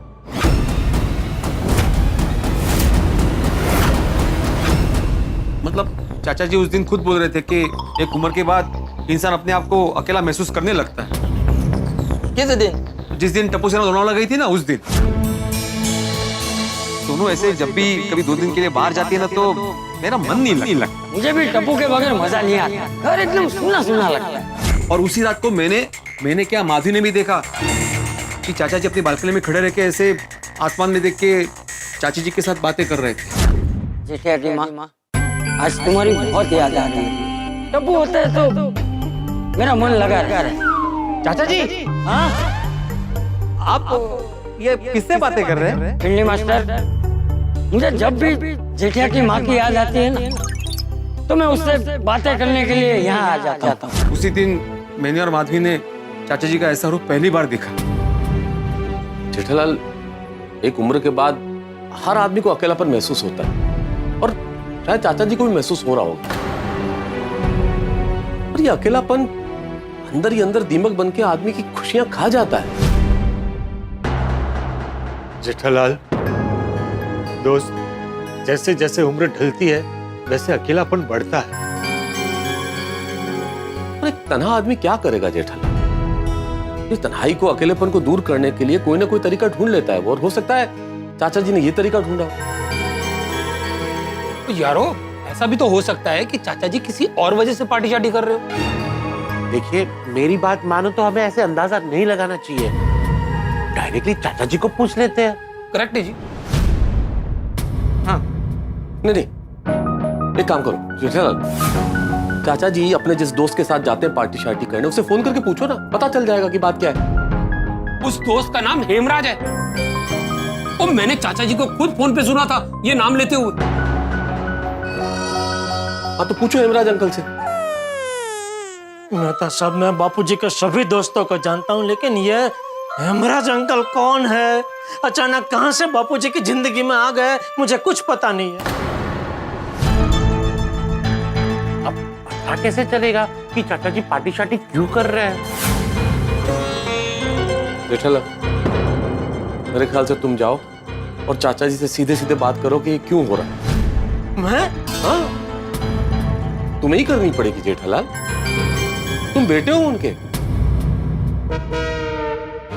मतलब चाचा जी उस दिन खुद बोल रहे थे कि एक उम्र के बाद इंसान अपने आप को अकेला महसूस करने लगता है। किस दिन? जिस दिन टप्पू सेना लोनावाला गई थी ना, उस दिन। दोनों ऐसे जब भी कभी 2 दिन के लिए बाहर जाती है ना तो मेरा मन नहीं लगता। मुझे भी टप्पू के बगैर मजा नहीं आता, घर एकदम सुना सुना लगता है। और उसी रात को मैंने क्या, माधवी ने भी देखा कि चाचा जी अपनी बालकनी में खड़े रह के ऐसे आसमान में देख के चाची जी के साथ बातें कर रहे थे। जेठिया की माँ, आज तुम्हारी बहुत याद आ रही है। टप्पू होता है तो मेरा मन लगा रहा। चाचा जी, हाँ आप ये किससे बातें कर रहे हैं? पिंडी मास्टर, मुझे जब भी जेठिया की माँ की याद आती है ना तो मैं उससे बातें करने के लिए यहाँ आ जाता हूँ। उसी दिन मैंने और माधवी ने चाचा जी का ऐसा रूप पहली बार देखा। जेठालाल, एक उम्र के बाद हर आदमी को अकेलापन महसूस होता है और शायद चाचा जी को भी महसूस हो रहा होगा। और ये अकेलापन अंदर ही अंदर दीमक बन के आदमी की खुशियां खा जाता है। जेठालाल दोस्त, जैसे जैसे उम्र ढलती है वैसे अकेलापन बढ़ता है। और एक तन्हा आदमी क्या करेगा जेठालाल? इस तन्हाई को, अकेलेपन को दूर करने के लिए कोई ना कोई तरीका ढूंढ लेता है वो, और हो सकता है चाचा जी ने ये तरीका ढूंढा। तो यारो, ऐसा भी तो हो सकता है कि चाचा जी किसी और वजह से पार्टी शार्टी कर रहे हो। देखिए, मेरी बात मानो तो हमें ऐसे अंदाजा नहीं लगाना चाहिए। डायरेक्टली चाचा जी को पूछ लेते हैं। करेक्ट है जी। हाँ, नहीं, एक काम करो जेठालाल, चाचा जी अपने जिस दोस्त के साथ जाते हैं पार्टी शार्टी करने, उससे फोन करके पूछो ना, पता चल जाएगा कि बात क्या है। उस दोस्त का नाम हेमराज है। और मैंने चाचा जी को खुद फोन पे सुना था ये नाम लेते हुए। हाँ, तो पूछो हेमराज अंकल से। मेहता साहब, मैं बापूजी के सभी दोस्तों को जानता हूँ, लेकिन ये हेमराज अंकल कौन है? अचानक कहां से बापूजी की जिंदगी में आ गए, मुझे कुछ पता नहीं है। अब पता कैसे चलेगा कि चाचा जी पार्टी शार्टी क्यों कर रहे हैं? जेठालाल, मेरे ख्याल से तुम जाओ और चाचा जी से सीधे सीधे बात करो कि ये क्यों हो रहा है। मैं? हाँ, तुम्हें ही करनी पड़ेगी जेठालाल, तुम बेटे हो उनके।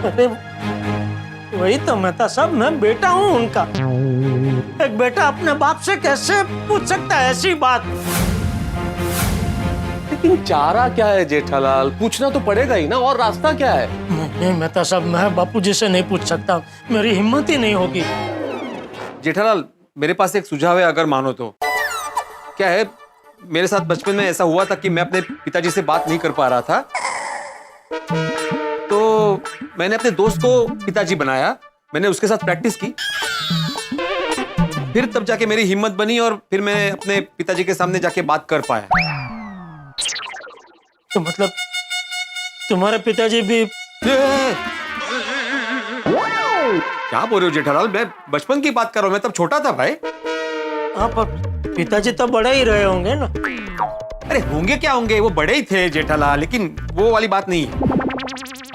अरे वही तो मेहता साहब, मैं बेटा हूँ उनका। एक बेटा अपने बाप से कैसे पूछ सकता है ऐसी बात? लेकिन चारा क्या है जेठालाल, पूछना तो पड़ेगा ही ना, और रास्ता क्या है? नहीं मेहता साहब, मैं बापूजी से नहीं पूछ सकता, मेरी हिम्मत ही नहीं होगी। जेठालाल, मेरे पास एक सुझाव है, अगर मानो तो। क्या है, मेरे साथ बचपन में ऐसा हुआ था कि मैं अपने पिताजी से बात नहीं कर पा रहा था, तो मैंने अपने दोस्त को पिताजी बनाया। मैंने उसके साथ प्रैक्टिस की, फिर तब जाके मेरी हिम्मत बनी और फिर मैं अपने पिताजी के सामने जाके बात कर पाया। तो मतलब तुम्हारे पिताजी भी? क्या बोल रहे हो जेठालाल? मैं बचपन की बात कर रहा हूं, मैं तब छोटा था भाई। हाँ, पर पिताजी तो बड़े ही रहे होंगे ना? अरे होंगे क्या होंगे, वो बड़े ही थे जेठालाल, लेकिन वो वाली बात नहीं है।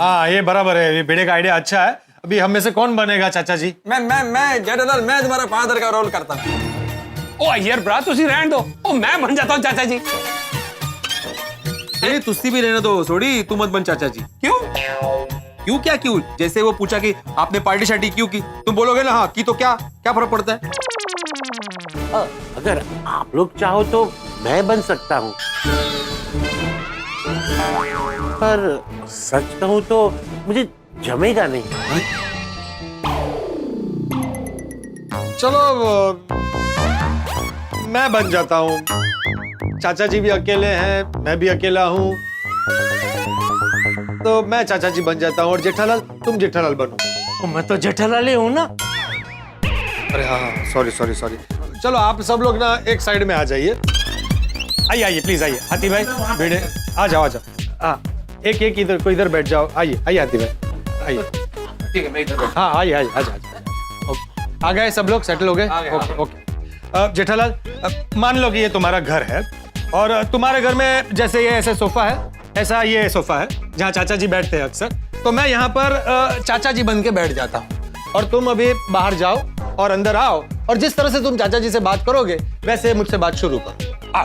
हाँ, ये बराबर है, ये बेटे का आइडिया अच्छा है। अभी हम में से कौन बनेगा चाचा जी? मैं जेठालाल, मैं तुम्हारा फादर का रोल करता हूँ। ओ यार ब्रा, तुसी रहने दो, ओ मैं बन जाता हूँ चाचा जी। अरे तुस्सी भी रहने दो, सोड़ी तू मत बन चाचा जी। क्यों? क्यों क्या क्यों? जैसे वो पूछा कि आपने पार्टी शार्टी क्यों की, तुम बोलोगे ना हाँ की, तो क्या क्या फर्क पड़ता है? अगर आप लोग चाहो तो मैं बन सकता हूँ, पर सच कहूँ तो मुझे जमेगा नहीं। चलो मैं बन जाता हूँ। चाचा जी भी अकेले हैं, मैं भी अकेला हूँ, तो मैं चाचा जी बन जाता हूँ और जेठालाल, तुम जेठालाल बनो। तो मैं तो जेठालाल ही हूँ ना। अरे हाँ, सॉरी सॉरी सॉरी। चलो आप सब लोग ना एक साइड में आ जाइए। आइए आइए प्लीज आइए। हाथी भाई, भिड़े आ जाओ आ जाओ। हाँ, एक एक इधर को इधर बैठ जाओ। आइए आइए हाथी भाई आइए। ठीक है, मैं इधर बैठता हाँ आइए आइए, आ जाओ। आ गए सब लोग, सेटल हो गए? Okay okay. जेठालाल, मान लो कि ये तुम्हारा घर है और तुम्हारे घर में जैसे ये ऐसे सोफा है, ऐसा ये सोफा है जहाँ चाचा जी बैठते हैं अक्सर, तो मैं यहाँ पर चाचा जी बन के बैठ जाता हूँ और तुम अभी बाहर जाओ और अंदर आओ और जिस तरह से तुम चाचा जी से बात करोगे वैसे मुझसे बात शुरू करो। आओ।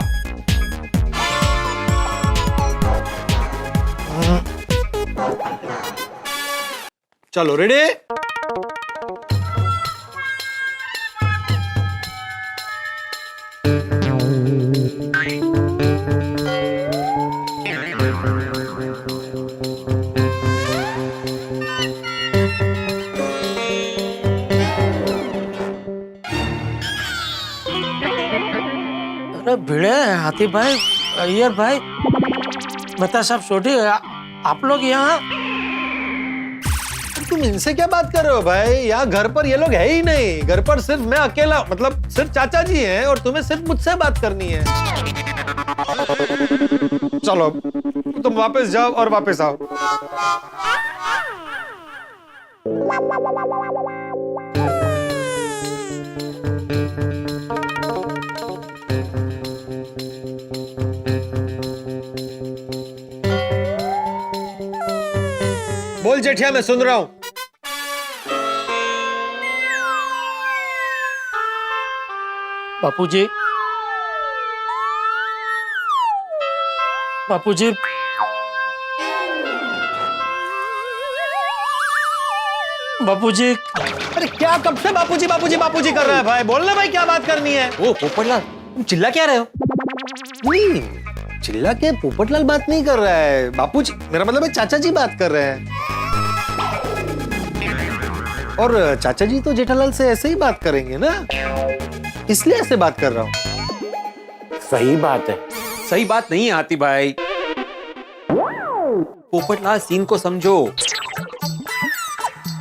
चलो रेडी? अरे भिड़े, हाथी भाई, अय्यर भाई, मेहता साहब, सोढ़ी, आप लोग यहाँ? तुम इनसे क्या बात कर रहे हो भाई? यहाँ घर पर ये लोग है ही नहीं। घर पर सिर्फ मैं अकेला, मतलब सिर्फ चाचा जी हैं और तुम्हें सिर्फ मुझसे बात करनी है। चलो तुम वापस जाओ और वापस आओ। बोल जेठिया, मैं सुन रहा हूं। बापूजी, बापूजी, बापूजी। अरे क्या कब से बापूजी बापूजी बापूजी कर रहा है भाई? बोलना भाई, क्या बात करनी है? ओ पोपटलाल, तुम चिल्ला क्या रहे हो? नहीं, चिल्ला के पोपटलाल बात नहीं कर रहा है बापूजी, मेरा मतलब है चाचा जी बात कर रहे हैं। और चाचा जी तो जेठालाल से ऐसे ही बात करेंगे ना, इसलिए ऐसे बात कर रहा हूं। सही बात है। सही बात नहीं आती भाई। पोपटलाल, सीन को समझो।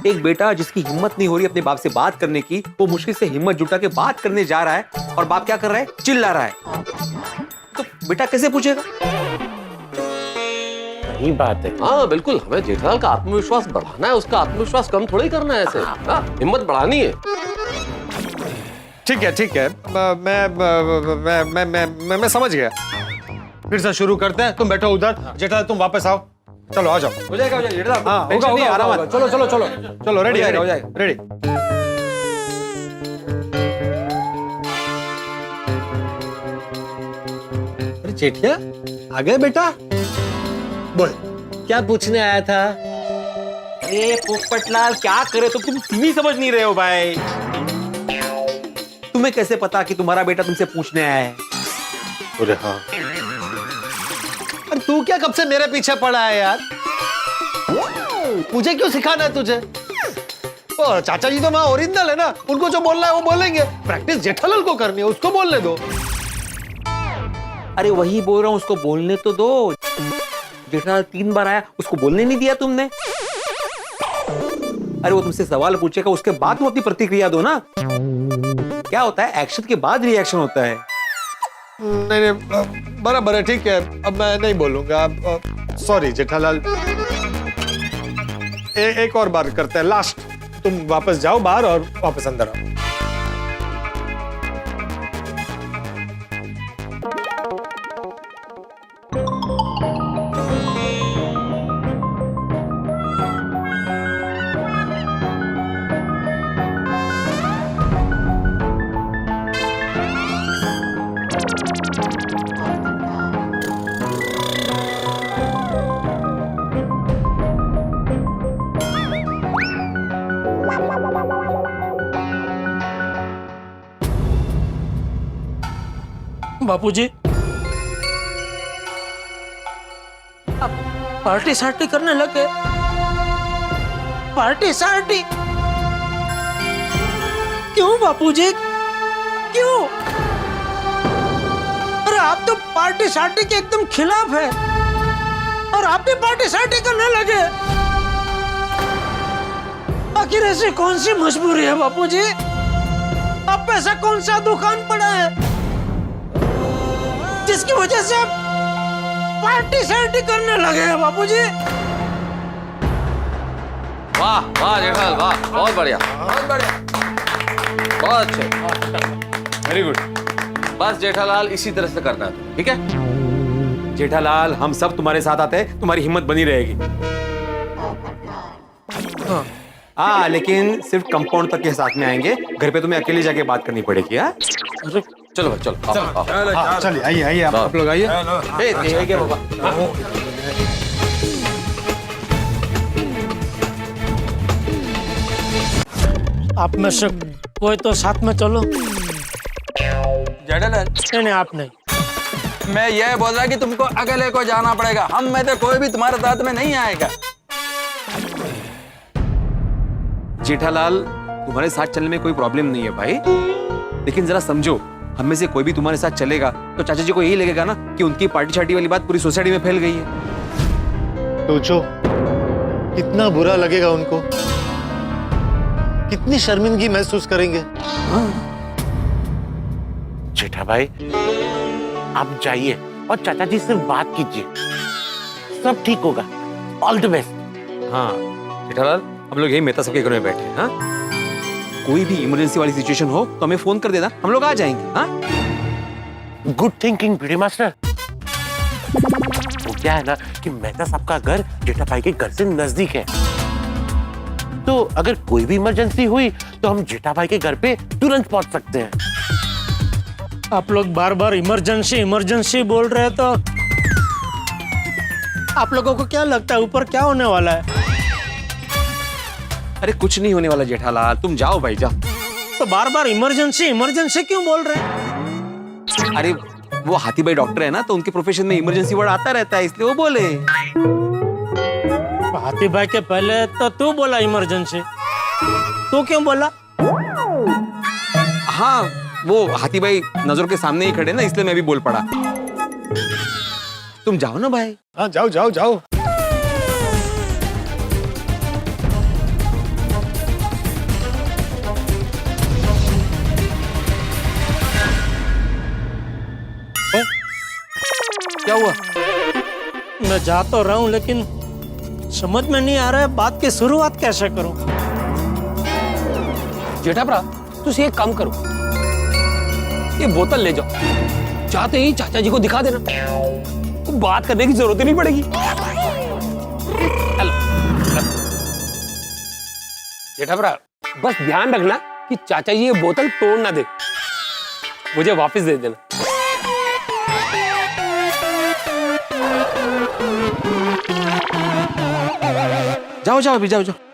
एक बेटा जिसकी हिम्मत नहीं हो रही अपने बाप से बात करने की, वो मुश्किल से हिम्मत जुटा के बात करने जा रहा है और बाप क्या कर रहा है? चिल्ला रहा है। तो बेटा कैसे पूछेगा? सही बात है। हाँ बिल्कुल, हमें जेठालाल का आत्मविश्वास बढ़ाना है, उसका आत्मविश्वास कम थोड़ा ही करना है ऐसे। हाँ, हिम्मत बढ़ानी है। ठीक है ठीक है, मैं समझ गया। फिर से शुरू करते हैं। तुम बैठो उधर, जेठालाल तुम वापस आओ। चलो आ जाओ। हो जाएगा जेठालाल। हाँ होगा होगा, आराम। चलो चलो चलो चलो, रेडी हो जाएगा। रेडी। अरे जेठिया आ गए बेटा, बोल क्या पूछने आया था? अरे पोपटलाल, क्या करे तुम नहीं समझ नहीं रहे हो भाई। तुम्हें कैसे पता कि तुम्हारा बेटा तुमसे पूछने आया है? अरे हाँ, अरे तू क्या कब से मेरे पीछे पड़ा है यार? मुझे क्यों सिखाना है तुझे? ओ, चाचा जी तो माँ ओरिजिनल है ना, उनको जो बोलना है वो बोलेंगे। प्रैक्टिस जेठालाल को करनी है, उसको बोलने दो। अरे वही बोल रहा हूँ, उसको बोलने तो दो। जेठालाल 3 बार आया, उसको बोलने नहीं दिया तुमने। अरे वो तुमसे सवाल पूछेगा, उसके बाद तुम अपनी प्रतिक्रिया दो ना। क्या होता है, एक्शन के बाद रिएक्शन होता है। नहीं नहीं, बराबर है, ठीक है, अब मैं नहीं बोलूंगा। सॉरी जेठालाल। एक और बार करते हैं, लास्ट। तुम वापस जाओ बाहर और वापस अंदर आओ। बापूजी, अब पार्टी सार्टी करने लगे। पार्टी सार्टी क्यों बापूजी, क्यों? अरे आप तो पार्टी सार्टी के एकदम खिलाफ है और आप भी पार्टी सार्टी करने लगे। आखिर ऐसी कौन सी मजबूरी है बापूजी? आप पे ऐसा कौन सा दुकान पड़ा है जिसकी वजह से आप पार्टी सार्टी करने लगे हैं बापूजी? वाह वाह जेठालाल, वाह, बहुत बढ़िया, बहुत बढ़िया, बहुत अच्छे, वेरी गुड। बस जेठालाल, इसी तरह से करना है, ठीक है? जेठालाल, हम सब तुम्हारे साथ आते हैं, तुम्हारी हिम्मत बनी रहेगी। हाँ, लेकिन सिर्फ कंपाउंड तक के साथ में आएंगे, घर पे तुम्हें अकेले जाके बात करनी पड़ेगी। हाँ, चलो भाई, चलो। चलिए आइए आइए, आप लोग आइए। आप में से कोई तो साथ में चलो। जेठालाल, नहीं, आप नहीं। मैं ये बोल रहा कि तुमको अकेले को जाना पड़ेगा। हम में से कोई भी तुम्हारे साथ में नहीं आएगा। जेठालाल, तुम्हारे साथ चलने में कोई प्रॉब्लम नहीं है भाई, लेकिन जरा समझो, हम में से कोई भी तुम्हारे साथ चलेगा तो चाचा जी को यही लगेगा ना कि उनकी पार्टी शार्टी वाली बात पूरी सोसाइटी में फैल गई है। सोचो कितना बुरा लगेगा उनको, कितनी शर्मिंदगी महसूस करेंगे। जेठा भाई, आप जाइए और चाचा जी से बात कीजिए, सब ठीक होगा। All the best. हाँ जेठालाल, हम लोग यही मेहता सबके घर में बैठे हैं। हाँ, कोई भी इमरजेंसी वाली सिचुएशन हो तो हमें फोन कर देना, हम लोग आ जाएंगे। हाँ, गुड थिंकिंग पीडी मास्टर। वो क्या है ना कि मेहता साहब का घर जेठा भाई के घर से नजदीक है, तो अगर कोई भी इमरजेंसी हुई तो हम जेठा भाई के घर पे तुरंत पहुंच सकते हैं। आप लोग बार बार इमरजेंसी इमरजेंसी बोल रहे हैं, तो आप लोगों को क्या लगता है ऊपर क्या होने वाला है? अरे कुछ नहीं होने वाला जेठालाल, तुम जाओ भाई जाओ। तो बार बार इमरजेंसी इमरजेंसी क्यों बोल रहे हैं? अरे वो हाथी भाई डॉक्टर है ना, तो उनके प्रोफेशन में इमरजेंसी वर्ड आता रहता है, इसलिए वो बोले। हाथी भाई के पहले तो तू बोला इमरजेंसी, तू क्यों बोला? हाँ, वो हाथी भाई नजरों के सामने ही खड़े ना, इसलिए मैं भी बोल पड़ा। तुम जाओ ना भाई। हाँ जाओ जाओ जाओ। क्या हुआ? मैं जा तो रहा हूँ, लेकिन समझ में नहीं आ रहा है बात की शुरुआत कैसे करूं। जेठा भरा, तुम एक काम करो, ये बोतल ले जाओ, चाहते ही चाचा जी को दिखा देना, तो बात करने की जरूरत ही नहीं पड़ेगी। हेलो जेठा भरा, बस ध्यान रखना कि चाचा जी ये बोतल तोड़ ना दे, मुझे वापस दे देना। जाओ जाओ अभी जाओ जाओ।